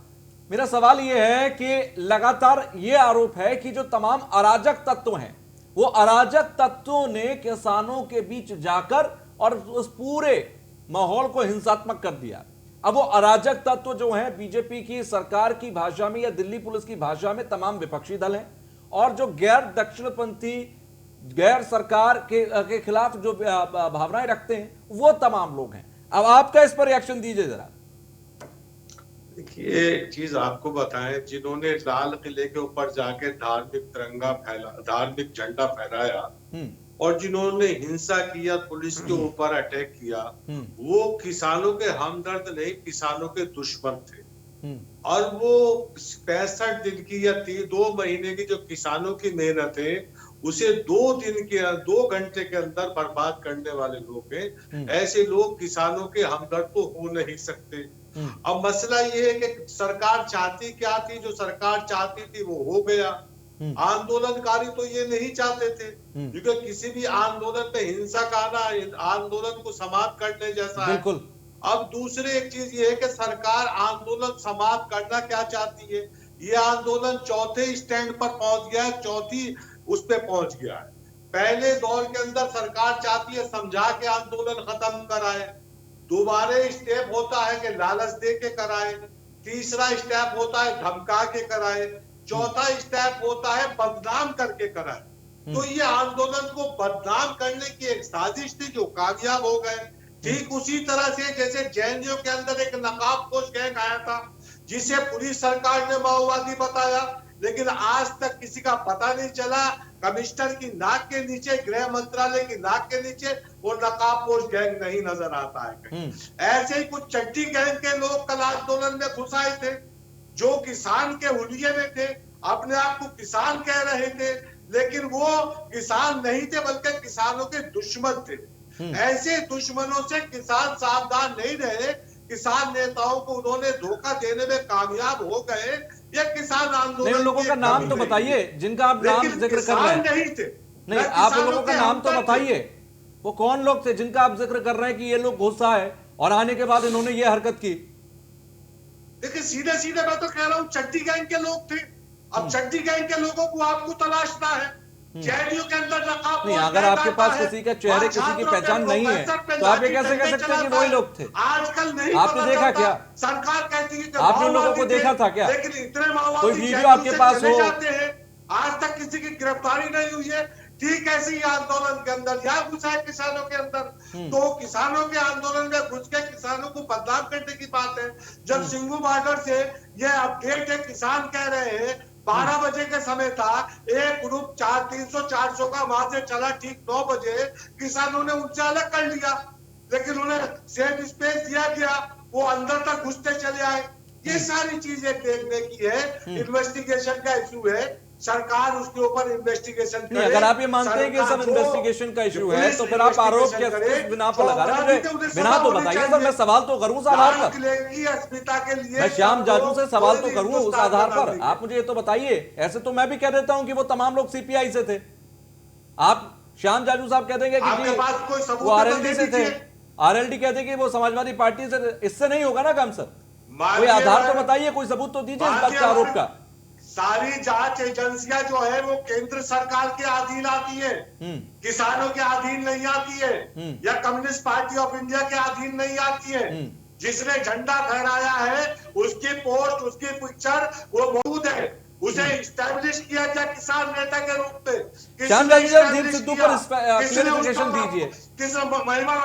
मेरा सवाल यह है कि लगातार यह आरोप है कि जो तमाम अराजक तत्व हैं, वो अराजक तत्वों ने किसानों के बीच जाकर और उस पूरे माहौल को हिंसात्मक कर दिया। अब वो अराजक तत्व जो हैं बीजेपी की सरकार की भाषा में या दिल्ली पुलिस की भाषा में तमाम विपक्षी दल हैं, और जो गैर दक्षिणपंथी, गैर सरकार के खिलाफ जो भावनाएं रखते हैं वो तमाम लोग हैं। अब आपका इस पर रिएक्शन दीजिए जरा। देखिए, एक चीज आपको बताएं, जिन्होंने लाल किले के ऊपर जाके धार्मिक झंडा फहराया और जिन्होंने हिंसा किया, पुलिस के ऊपर अटैक किया, वो किसानों के हमदर्द नहीं, किसानों के दुश्मन थे। और वो 65 दिन की या 2 महीने की जो किसानों की मेहनत है, उसे 2 घंटे के अंदर बर्बाद करने वाले लोग हैं। ऐसे लोग किसानों के हमदर्द तो हो नहीं सकते। अब मसला ये है कि सरकार चाहती क्या थी? जो सरकार चाहती थी वो हो गया। आंदोलनकारी तो ये नहीं चाहते थे, क्योंकि किसी भी आंदोलन में हिंसा का आना आंदोलन को समाप्त करने जैसा है। अब दूसरी एक चीज ये है कि सरकार आंदोलन समाप्त करना क्या चाहती है। ये आंदोलन चौथे स्टैंड पर पहुंच गया है, चौथी उस पे पहुंच गया है। पहले दौर के अंदर सरकार चाहती है समझा के आंदोलन खत्म कराए, दोबारा स्टेप होता है कि लालच दे के कराए, तीसरा स्टेप होता है धमका के कराए, चौथा स्टेप होता है बदनाम करके कराए। तो ये आंदोलन को बदनाम करने की एक साजिश थी जो कामयाब हो गए। ठीक उसी तरह से जैसे जेएनयू के अंदर एक नकाबपोश गैंग आया था जिसे पुलिस सरकार ने माओवादी बताया, लेकिन आज तक किसी का पता नहीं चला। कमिश्नर की नाक के नीचे, गृह मंत्रालय की नाक के नीचे वो नकाबपोश गैंग नहीं नजर आता है कहीं। ऐसे ही कुछ चड्डी गैंग के लोग कल आंदोलन में घुस आए थे जो किसान के हुलिये में थे, अपने आप को किसान कह रहे थे, लेकिन वो किसान नहीं थे बल्कि किसानों के दुश्मन थे। ऐसे दुश्मनों से किसान सावधान नहीं रहे, किसान नेताओं को उन्होंने धोखा देने में कामयाब हो गए। ये किसान आंदोलन, नहीं, उन लोगों का नाम तो बताइए जिनका आप नाम जिक्र कर रहे हैं। नहीं थे, नहीं, आप उन लोगों का नाम तो बताइए, वो कौन लोग थे जिनका आप जिक्र कर रहे हैं कि ये लोग गुस्सा है और आने के बाद इन्होंने ये हरकत की। देखिए सीधे सीधे मैं तो कह रहा हूँ चड्डी गैंग के लोग थे। अब चड्डी गैंग के लोगों को आपको तलाशना है। जेएनयू के अंदर नहीं, अगर आपके पास किसी के चेहरे, किसी की पहचान नहीं है तो आप ये कैसे कह सकते हैं कि वही लोग थे? आजकल नहीं, आपने देखा क्या? सरकार कहती है आपने उन लोगों को देखा था क्या? लेकिन इतने माओवादी कोई वीडियो आपके पास हो? आज तक किसी की गिरफ्तारी नहीं हुई है। ठीक ऐसे ही आंदोलन के अंदर या घुसा है किसानों के अंदर, तो किसानों के आंदोलन में घुस के किसानों को बदनाम करने की बात है। जब सिंघू बॉर्डर से ये अपडेट है, किसान कह रहे हैं 12 बजे के समय था, एक ग्रुप 300-400 का वहां से चला, ठीक 9 बजे किसानों ने उनसे अलग कर लिया, लेकिन उन्हें सेफ स्पेस दिया गया, वो अंदर तक घुसते चले आए। ये सारी चीजें देखने की है। इन्वेस्टिगेशन का इशू है, सरकार उसके ऊपर इन्वेस्टिगेशन करे। अगर आप ये मानते हैं कि सब इन्वेस्टिगेशन का इशू है तो फिर आप आरोप किस बिना पर लगा रहे हैं? मुझे बिना तो बताइए सर, मैं सवाल तो करूं उस आधार पर। मैं श्याम जाजू से सवाल तो करूं उस आधार पर। आप मुझे ये तो बताइए, ऐसे तो मैं भी कह देता हूं कि वो तमाम लोग सीपीआई से थे। आप श्याम जाजू साहब कह देंगे कि वो आरएलडी से थे, आरएलडी कहते कि वो समाजवादी पार्टी से। इससे नहीं होगा ना काम सर, कोई आधार तो बताइए, कोई सबूत तो दीजिए इस बात के आरोप का। सारी जांच एजेंसियां जो है वो केंद्र सरकार के अधीन आती है, किसानों के अधीन नहीं आती है, या कम्युनिस्ट पार्टी ऑफ इंडिया के अधीन नहीं आती है। जिसने झंडा फहराया है उसकी पोस्ट, उसकी पिक्चर वो मौजूद है, उसे इस्टेब्लिश किया जाए किसान नेता के रूप में। श्याम जाजू दीप सिद्धू पर क्लेरिफिकेशन दीजिए।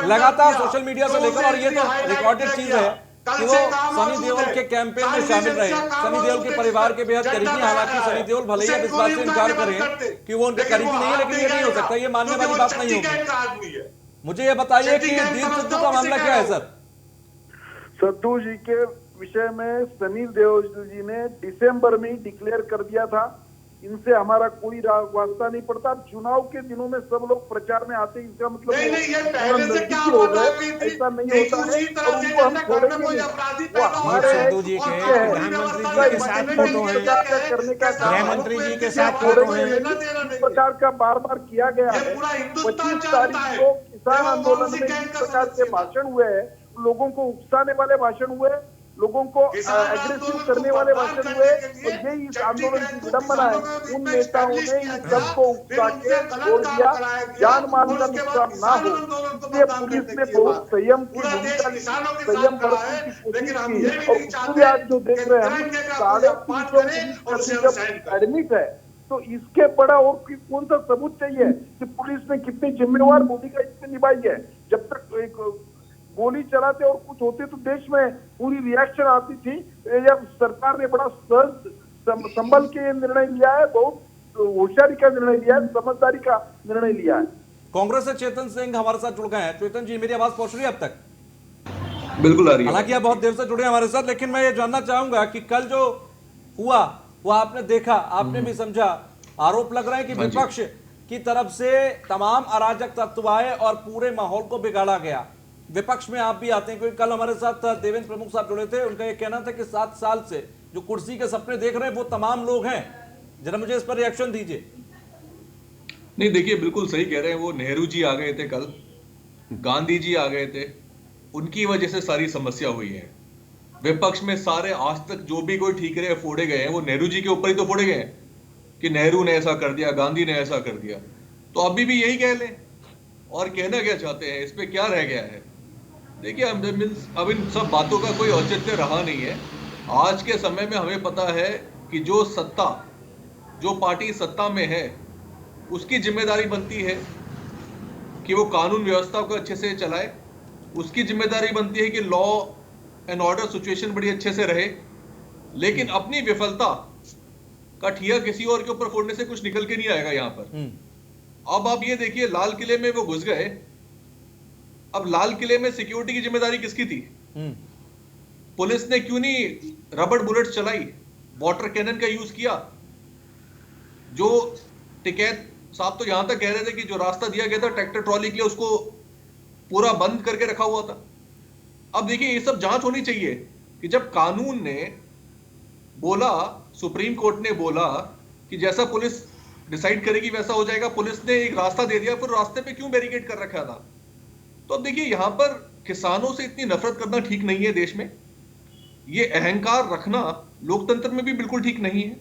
लगातार सोशल मीडिया से लेकर, और ये तो रिकॉर्डेड चीज है कि वो सनी देओल के कैंपेन में शामिल रहे, सनी देओल के परिवार के बेहद करीबी हैं। हालांकि सनी देओल भले ही अब इस बात से इनकार करें कि वो उनके करीबी नहीं है, लेकिन ये नहीं हो सकता, ये मानने वाली बात नहीं होगी। मुझे ये बताइए कि दीप सिद्धू का मामला क्या है सर? सिद्धू जी के विषय में सनी देओल जी ने दिसंबर में ही डिक्लेयर कर दिया था, इनसे हमारा कोई वास्ता नहीं पड़ता। चुनाव के दिनों में सब लोग प्रचार में आते हैं, इसका मतलब नहीं, ये पहले से क्या हो रहा है? ऐसा नहीं होता है। उनको हम छोड़ेंगे, वो हमारे सिद्धू जी के प्रधानमंत्री जी के साथ फोटो है, करने का गृह मंत्री जी के साथ फोटो है। इस प्रकार का बार बार किया गया है। 25 तारीख को किसान आंदोलन में इस प्रकार के भाषण हुए हैं, लोगों को उकसाने वाले भाषण हुए, लोगों को एग्रेसिव करने वाले भाषण हुए, और यही इस आंदोलन की विडंबना है। उन नेताओं ने इन सबको उकसा के छोड़ दिया, जान माल का नुकसान ना हो, इसलिए पुलिस ने बहुत संयम की भूमिका, संयम बरतने की कोशिश की। और पूरे आज जो देख रहे हैं हम, 350 एडमिट है, तो इसके बड़ा और कौन सा सबूत चाहिए कि पुलिस ने कितनी जिम्मेवार भूमिका इसमें निभाई है। जब तक एक गोली चलाते और कुछ होते तो देश में पूरी रिएक्शन आती थी। जब सरकार ने बड़ा संभल के निर्णय लिया है, बहुत होशियारी का निर्णय लिया है, समझदारी का निर्णय लिया है। कांग्रेस से चेतन सिंह हमारे साथ जुड़ गए हैं। चेतन जी, मेरी आवाज पहुंच रही है अब तक? बिल्कुल आ रही है। हालांकि आप बहुत देर से जुड़े हमारे साथ, लेकिन मैं ये जानना चाहूंगा कि कल जो हुआ वो आपने देखा, आपने भी समझा। आरोप लग रहे हैं कि विपक्ष की तरफ से तमाम अराजक तत्व आए और पूरे माहौल को बिगाड़ा गया। विपक्ष में आप भी आते हैं, क्योंकि कल हमारे साथ देवेंद्र प्रमुख साहब जुड़े थे, उनका ये कहना था कि 7 साल से जो कुर्सी के सपने देख रहे हैं वो तमाम लोग हैं। जरा मुझे इस पर रिएक्शन दीजिए। नहीं, देखिए बिल्कुल सही कह रहे हैं वो। नेहरू जी आ गए थे कल, गांधी जी आ गए थे, उनकी वजह से सारी समस्या हुई है। विपक्ष में सारे आज तक जो भी कोई ठीकरे फोड़े गए हैं वो नेहरू जी के ऊपर ही तो फोड़े गए हैं कि नेहरू ने ऐसा कर दिया, गांधी ने ऐसा कर दिया। तो अभी भी यही कह लें और कहना क्या चाहते हैं, इस पे क्या रह गया है? देखिए, अब इन सब बातों का कोई औचित्य रहा नहीं है। आज के समय में हमें पता है कि जो पार्टी सत्ता में है उसकी जिम्मेदारी बनती है कि वो कानून व्यवस्था को अच्छे से चलाए, उसकी जिम्मेदारी बनती है कि लॉ एंड ऑर्डर सिचुएशन बड़ी अच्छे से रहे। लेकिन अपनी विफलता का ठिया किसी और के ऊपर फोड़ने से कुछ निकल के नहीं आएगा यहाँ पर। अब आप ये देखिए, लाल किले में वो घुस गए। अब लाल किले में सिक्योरिटी की जिम्मेदारी किसकी थी? पुलिस ने क्यों नहीं रबड़ बुलेट चलाई, वाटर कैनन का यूज किया? जो टिकैत साहब तो यहां तक कह रहे थे कि जो रास्ता दिया गया था ट्रैक्टर ट्रॉली के लिए उसको पूरा बंद करके रखा हुआ था। अब देखिए, ये सब जांच होनी चाहिए कि जब कानून ने बोला, सुप्रीम कोर्ट ने बोला कि जैसा पुलिस डिसाइड करेगी वैसा हो जाएगा, पुलिस ने एक रास्ता दे दिया, फिर रास्ते पे क्यों बैरिकेड कर रखा था? तो अब देखिए, यहां पर किसानों से इतनी नफरत करना ठीक नहीं है देश में। ये अहंकार रखना लोकतंत्र में भी बिल्कुल ठीक नहीं है।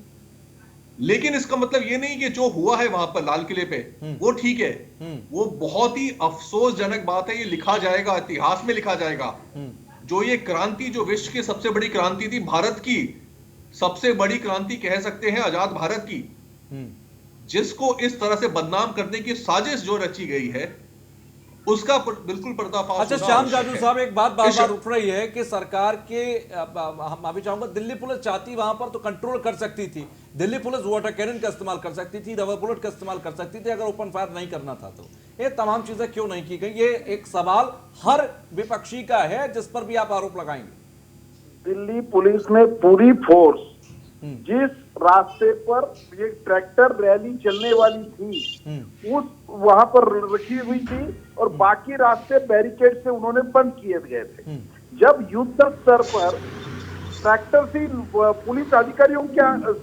लेकिन इसका मतलब ये नहीं कि जो हुआ है वहां पर लाल किले पे वो ठीक है। वो बहुत ही अफसोसजनक बात है। ये लिखा जाएगा, इतिहास में लिखा जाएगा। जो ये क्रांति, जो विश्व की सबसे बड़ी क्रांति थी, भारत की सबसे बड़ी क्रांति कह सकते हैं, आजाद भारत की, जिसको इस तरह से बदनाम करने की साजिश जो रची गई है उसका बिल्कुल पर्दाफाश। अच्छा श्याम जाजू साहब, एक बात बार बार उठ रही है कि सरकार के, हम अभी चाहूंगा, दिल्ली पुलिस चाहती वहां पर तो कंट्रोल कर सकती थी। दिल्ली पुलिस वाटर कैनन का इस्तेमाल कर सकती थी, रबर बुलेट का इस्तेमाल कर सकती थी अगर ओपन फायर नहीं करना था तो। ये तमाम चीजें क्यों नहीं की गई? ये एक सवाल हर विपक्षी का है जिस पर भी आप आरोप लगाएंगे। दिल्ली पुलिस ने पूरी फोर्स जिस रास्ते पर ये ट्रैक्टर रैली चलने वाली थी उस वहां पर रखी हुई थी और बाकी रास्ते बैरिकेड से उन्होंने बंद किए गए थे। जब युद्ध स्तर पर ट्रैक्टर से पुलिस अधिकारियों के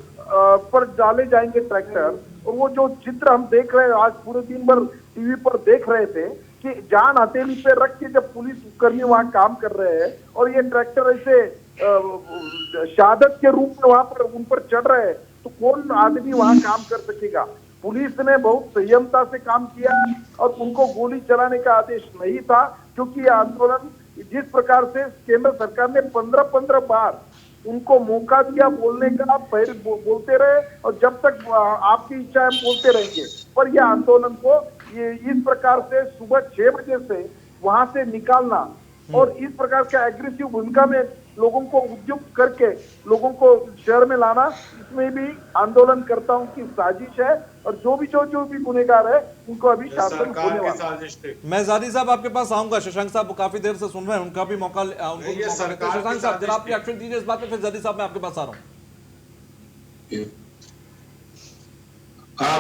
पर डाले जाएंगे ट्रैक्टर, और वो जो चित्र हम देख रहे हैं, आज पूरे दिन भर टीवी पर देख रहे थे कि जान हथेली पे रख के जब पुलिस कर्मी वहां काम कर रहे हैं और ये ट्रैक्टर ऐसे शहादत के रूप में वहां पर उन पर चढ़ रहे हैं, तो कौन आदमी वहां काम कर सकेगा? पुलिस ने बहुत संयमता से काम किया और उनको गोली चलाने का आदेश नहीं था, क्योंकि यह आंदोलन जिस प्रकार से केंद्र सरकार ने 15 बार उनको मौका दिया बोलने का, फिर बोलते रहे और जब तक आपकी इच्छा है बोलते रहेंगे। पर यह आंदोलन को ये इस प्रकार से सुबह 6 बजे से वहां से निकालना और इस प्रकार का एग्रेसिव भूमिका में लोगों को उद्युक्त करके लोगों को शहर में लाना, इसमें भी आंदोलनकर्ताओं की साजिश है और जो भी गुनहगार है उनको अभी शासन होने वाला है। मैं जादी साहब आपके पास आऊंगा। शशांक साहब काफी देर से सुन रहे हैं, उनका भी मौका शशांक साहब जरा आप रिएक्शन दीजिए इस बात पे, फिर जादी साहब मैं आपके पास आ रहा हूँ।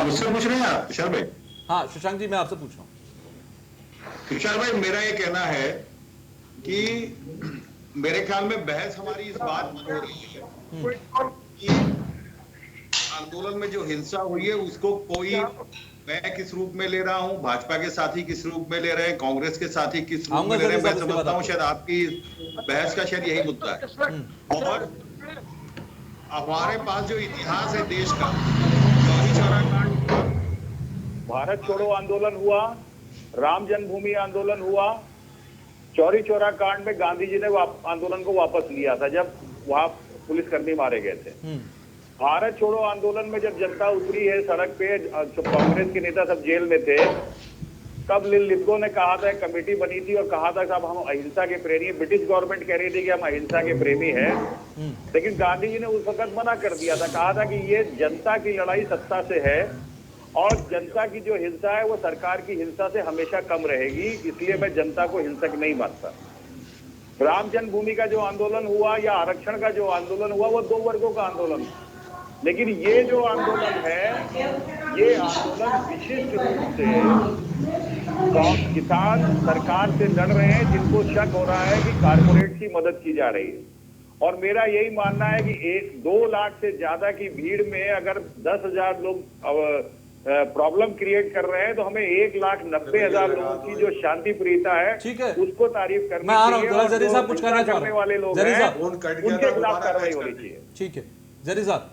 मुझसे पूछ रहे हैं आप तुषार भाई? हाँ शशांक जी, मैं आपसे पूछ रहा हूँ। तुषार भाई, मेरा ये कहना है कि मेरे ख्याल में बहस हमारी इस बात पर हो रही है कि आंदोलन में जो हिंसा हुई है उसको कोई, मैं किस रूप में ले रहा हूं, भाजपा के साथी किस रूप में ले रहे हैं, कांग्रेस के साथी किस रूप में ले रहे हैं, मैं समझता हूं शायद आपकी बहस का शायद यही मुद्दा है। और हमारे पास जो इतिहास है देश का, चौरी चौरा कांड, भारत छोड़ो आंदोलन हुआ, राम जन्मभूमि आंदोलन हुआ, चौरी चौरा कांड में गांधी जी ने आंदोलन को वापस लिया था जब वहां पुलिसकर्मी मारे गए थे। भारत छोड़ो आंदोलन में जब जनता उतरी है सड़क पे, कांग्रेस के नेता सब जेल में थे, तब लिद्गो ने कहा था, कमेटी बनी थी और कहा था साहब हम अहिंसा के प्रेमी हैं। ब्रिटिश गवर्नमेंट कह रही थी कि हम अहिंसा के प्रेमी हैं, लेकिन गांधी जी ने उस वक्त मना कर दिया था। कहा था कि ये जनता की लड़ाई सत्ता से है और जनता की जो हिंसा है वो सरकार की हिंसा से हमेशा कम रहेगी, इसलिए मैं जनता को हिंसक नहीं मानता। राम जन्मभूमि का जो आंदोलन हुआ या आरक्षण का जो आंदोलन हुआ वो दो वर्गों का आंदोलन था, लेकिन ये जो आंदोलन है ये आंदोलन विशिष्ट रूप से किसान सरकार से लड़ रहे हैं जिनको शक हो रहा है कि कारपोरेट की मदद की जा रही है। और मेरा यही मानना है कि 2 लाख से ज्यादा की भीड़ में अगर 10,000 लोग प्रॉब्लम क्रिएट कर रहे हैं, तो हमें 1,90,000 लोगों की जो शांति प्रियता है, ठीक है, उसको तारीफ करनी मैं आ रहा हूं, चाहिए। जरी साहब कुछ कहना करने वाले लोग जरी हैं, साहब उनके खिलाफ कार्रवाई होनी चाहिए। ठीक है जरी साहब,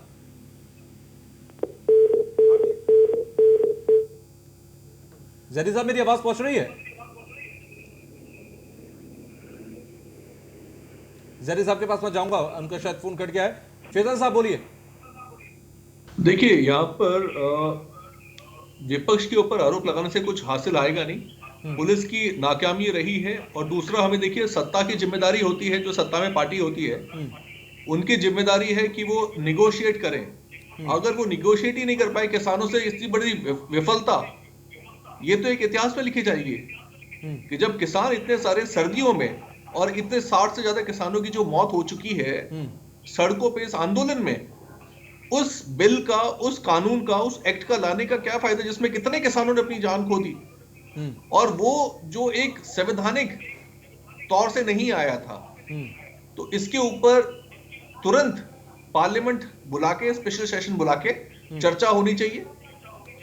जरी साहब मेरी आवाज पहुंच रही है? जरी साहब के पास मैं जाऊंगा, उनका शायद फोन कट गया है। फैजल साहब बोलिए। देखिए, यहाँ पर विपक्ष के ऊपर आरोप लगाने से कुछ हासिल आएगा नहीं। पुलिस की नाकामी रही है, और दूसरा हमें देखिए सत्ता की जिम्मेदारी होती है, जो सत्ता में पार्टी होती है उनकी जिम्मेदारी है कि वो निगोशिएट करें। अगर वो निगोशिएट ही नहीं कर पाए किसानों से, इतनी बड़ी विफलता ये तो एक इतिहास में लिखी जाएगी कि जब किसान इतने सारे सर्दियों में, और इतने 60 से ज्यादा किसानों की जो मौत हो चुकी है सड़कों पे इस आंदोलन में, उस बिल का, उस कानून का, उस एक्ट का लाने का क्या फायदा जिसमें कितने किसानों ने अपनी जान खो दी, और वो जो एक संवैधानिक तौर से नहीं आया था। तो इसके ऊपर तुरंत पार्लियामेंट बुला के, स्पेशल सेशन बुला के चर्चा होनी चाहिए।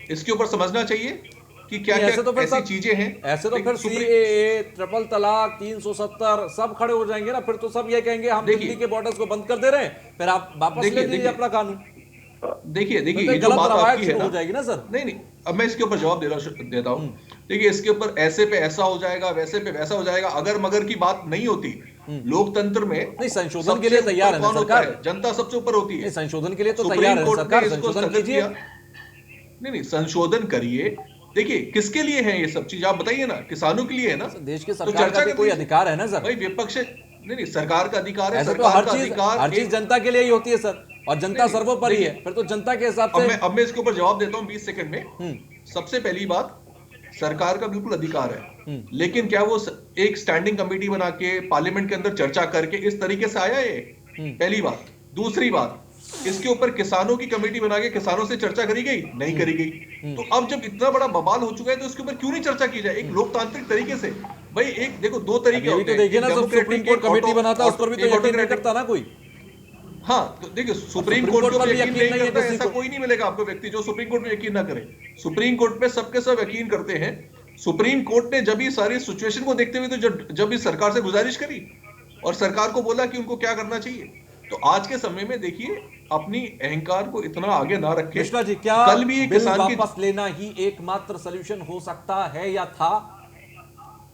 इसके ऊपर समझना चाहिए कि क्या क्या ऐसी चीजें हैं। ऐसे तो फिर सीएए, ट्रिपल तलाक, 370 सब खड़े हो जाएंगे ना। फिर तो सब ये कहेंगे हम दिल्ली के बॉर्डर्स को बंद कर दे रहे हैं, फिर आप वापस ले लीजिए अपना कानून। देखिए ये जो बात आपकी है ना, हो जाएगी ना सर। नहीं, अब मैं इसके ऊपर जवाब देता हूं। देखिए, इसके ऊपर ऐसे पे ऐसा हो जाएगा, वैसे पे वैसा हो जाएगा, अगर मगर की बात नहीं होती। लोकतंत्र में नहीं, संशोधन के लिए तैयार है सरकार, जनता सबसे ऊपर होती है। संशोधन के लिए तो तैयार है सरकार, संशोधन कीजिए। नहीं, संशोधन करिए। देखिए, किसके लिए है ये सब चीज, आप बताइए ना। किसानों के लिए है ना। देश के सरकार का भी कोई अधिकार है ना सर। भाई विपक्ष नहीं, सरकार का अधिकार है। ऐसे तो हर चीज जनता के लिए ही होती है सर, और जनता सर्वोपरि है। फिर तो जनता के हिसाब से अब मैं इसके ऊपर जवाब देता हूं 20 सेकंड में। सबसे पहली बात, सरकार का बिल्कुल अधिकार है, लेकिन क्या वो एक स्टैंडिंग कमेटी बना के पार्लियामेंट के अंदर चर्चा करके इस तरीके से आया ये? पहली बात। दूसरी बात, इसके ऊपर किसानों की कमेटी बना के किसानों से चर्चा करी गई? नहीं करी गई। तो अब जब इतना बड़ा बवाल हो चुका है तो इसके ऊपर क्यों नहीं चर्चा की जाए एक लोकतांत्रिक तरीके से? भाई एक देखो, दो तरीके होते हैं। देखिए ना, सुप्रीम कोर्ट कमेटी बनाता है, उस पर भी तो यकीन नहीं करता ना कोई। हाँ, तो देखिए, सुप्रीम कोर्ट पर यकीन नहीं करता, ऐसा कोई नहीं मिलेगा आपको व्यक्ति जो सुप्रीम कोर्ट में यकीन ना करे। सुप्रीम कोर्ट पे सबके सब यकीन करते हैं। सुप्रीम कोर्ट ने जब ये सारी सिचुएशन को देखते हुए तो जब इस सरकार से गुजारिश करी और सरकार को बोला कि उनको क्या करना चाहिए। तो आज के समय में देखिए, अपनी अहंकार को इतना आगे ना रखें। कृष्णा जी, क्या कल भी बिल वापस लेना ही एकमात्र सॉल्यूशन हो सकता है या था?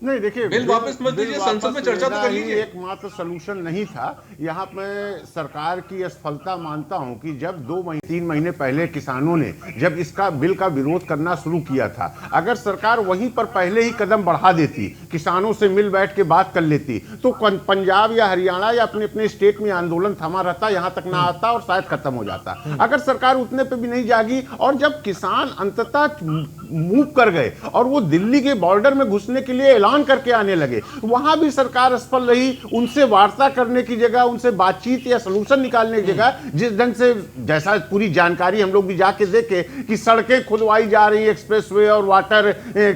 नहीं, देखिए, बिल वापस मत दीजिए, संसद में चर्चा तो कर लीजिए। एकमात्र सलूशन नहीं था। यहाँ मैं सरकार की असफलता मानता हूँ कि जब 2-3 महीने पहले किसानों ने जब इसका बिल का विरोध करना शुरू किया था, अगर सरकार वहीं पर पहले ही कदम बढ़ा देती, किसानों से मिल बैठ के बात कर लेती, तो पंजाब या हरियाणा या अपने अपने स्टेट में आंदोलन थमा रहता, यहाँ तक ना आता और शायद खत्म हो जाता। अगर सरकार उतने पे भी नहीं जागी, और जब किसान अंततः मूव कर गए और वो दिल्ली के बॉर्डर में घुसने के लिए ऐलान करके आने लगे, वहां भी सरकार असफल रही। उनसे वार्ता करने की जगह, उनसे बातचीत या सलूशन निकालने की जगह, जिस ढंग से, जैसा पूरी जानकारी हम लोग भी जाके देखे कि सड़कें खुदवाई जा रही, एक्सप्रेसवे और वाटर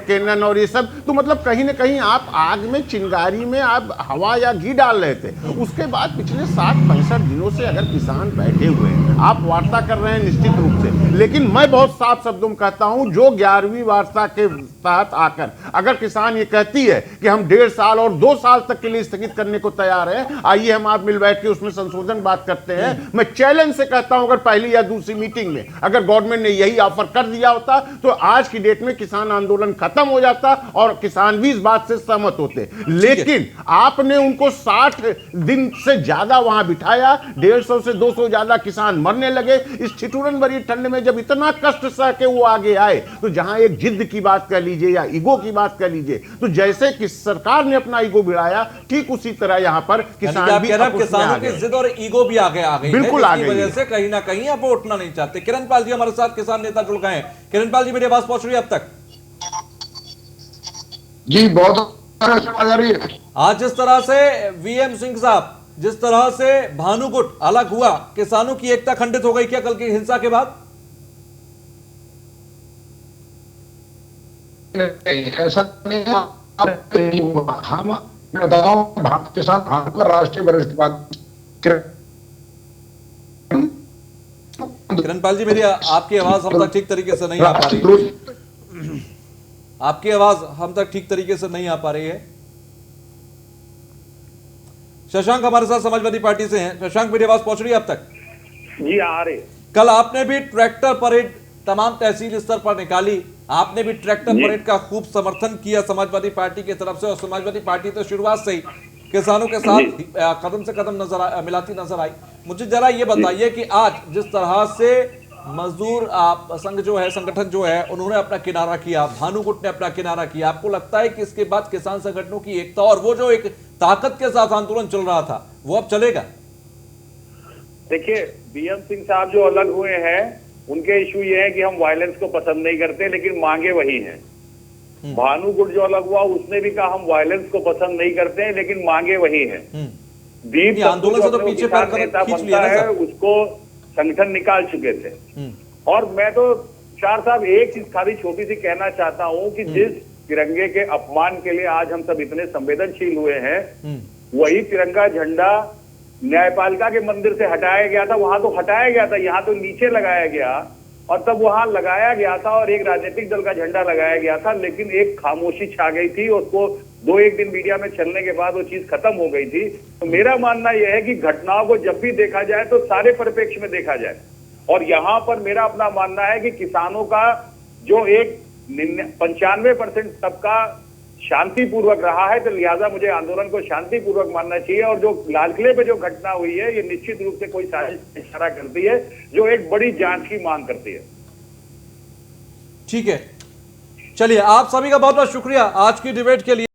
कैनन और ये सब, तो मतलब कहीं ना कहीं आप आग में, चिंगारी में आप हवा या घी डाल रहे थे। उसके बाद पिछले 60-65 दिनों से अगर किसान बैठे हुए हैं, आप वार्ता कर रहे हैं निश्चित रूप से, लेकिन मैं बहुत साफ शब्दों में कहता हूं, जो 11वीं वार्ता के तहत आकर अगर किसान ये कहती है कि हम 1.5 साल और 2 साल तक के लिए स्थगित करने को तैयार हैं, आइए हम आप मिल बैठ के उसमें संशोधन बात करते हैं। मैं चैलेंज से कहता हूं, अगर पहली या दूसरी मीटिंग में अगर गवर्नमेंट ने यही ऑफर कर दिया होता तो आज की डेट में किसान आंदोलन खत्म हो जाता और किसान भी इस बात से सहमत होते। लेकिन आपने उनको 60 दिन से ज्यादा वहां बिठाया, 150 से 200 ज्यादा किसान मरने लगे। इस ठिठुरन भरी ठंड में जब इतना कष्ट सह के वो आगे आए, तो जहां एक जिद की बात कह लीजिए या ईगो की बात कह लीजिए, तो जैसे कि सरकार ने अपना ईगो भिड़ाया, ठीक उसी तरह यहां पर किसान भी किसानों की जिद और ईगो भी आगे आ गई, बिल्कुल आ गई, वजह से कहीं ना कहीं अब वो उठना नहीं चाहते। किरण पाल जी हमारे साथ किसान नेता जुड़ गए हैं। किरण पाल जी, मेरी आवाज पहुंच रही है अब तक? जी, बहुत आ रही है। आज जिस तरह से वीएम सिंह साहब, जिस तरह से भानुगुट अलग हुआ, किसानों की एकता खंडित हो गई क्या कल की हिंसा के बाद? ऐसा नहीं है। हम बताओ, भारत किसान भाजपा राष्ट्रीय वरिष्ठ किरणपाल जी, मेरी आपकी आवाज हम तक ठीक तरीके से नहीं आ पा रही है। आपकी आवाज हम तक ठीक तरीके से नहीं आ पा रही है। शशांक हमारे साथ समाजवादी पार्टी से हैं। शशांक, मेरी आवाज पहुंच रही है अब तक? जी आ रही है। कल आपने भी ट्रैक्टर परेड तमाम तहसील स्तर पर निकाली, आपने भी ट्रैक्टर परेड का खूब समर्थन किया समाजवादी पार्टी की तरफ से, और समाजवादी पार्टी तो शुरुआत से ही किसानों के साथ कदम से कदम मिलाती नजर आई। मुझे जरा ये बताइए कि आज जिस तरह से मजदूर संघ जो है, संगठन जो है, उन्होंने अपना किनारा किया, भानु गुट ने अपना किनारा किया, आपको लगता है कि इसके बाद किसान संगठनों की एकता और वो जो एक ताकत के साथ आंदोलन चल रहा था वो अब चलेगा? देखिए, बीएम सिंह साहब जो अलग हुए हैं, उनके इशू ये है कि हम वायलेंस को पसंद नहीं करते, लेकिन मांगे वही हैं। भानु गुट जो अलग हुआ, उसने भी कहा हम वायलेंस को पसंद नहीं करते हैं, लेकिन मांगे वही हैं। दीप आंदोलन से तो पीछे खींच लिया है, उसको संगठन निकाल चुके थे। और मैं तो चार साहब एक चीज खाली छोटी सी कहना चाहता हूं कि जिस तिरंगे के अपमान के लिए आज हम सब इतने संवेदनशील हुए हैं, वही तिरंगा झंडा न्यायपालिका के मंदिर से हटाया गया था, वहां तो हटाया गया था, यहाँ तो नीचे लगाया गया, और तब वहां लगाया गया था और एक राजनीतिक दल का झंडा लगाया गया था, लेकिन एक खामोशी छा गई थी। उसको 2-1 दिन मीडिया में चलने के बाद वो चीज खत्म हो गई थी। तो मेरा मानना यह है कि घटनाओं को जब भी देखा जाए तो सारे परिप्रेक्ष्य में देखा जाए, और यहाँ पर मेरा अपना मानना है कि किसानों का जो एक 95% तबका शांतिपूर्वक रहा है, तो लिहाजा मुझे आंदोलन को शांतिपूर्वक मानना चाहिए। और जो लाल किले पे जो घटना हुई है, ये निश्चित रूप से कोई साजिश इशारा करती है जो एक बड़ी जांच की मांग करती है। ठीक है, चलिए, आप सभी का बहुत बहुत शुक्रिया आज की डिबेट के लिए।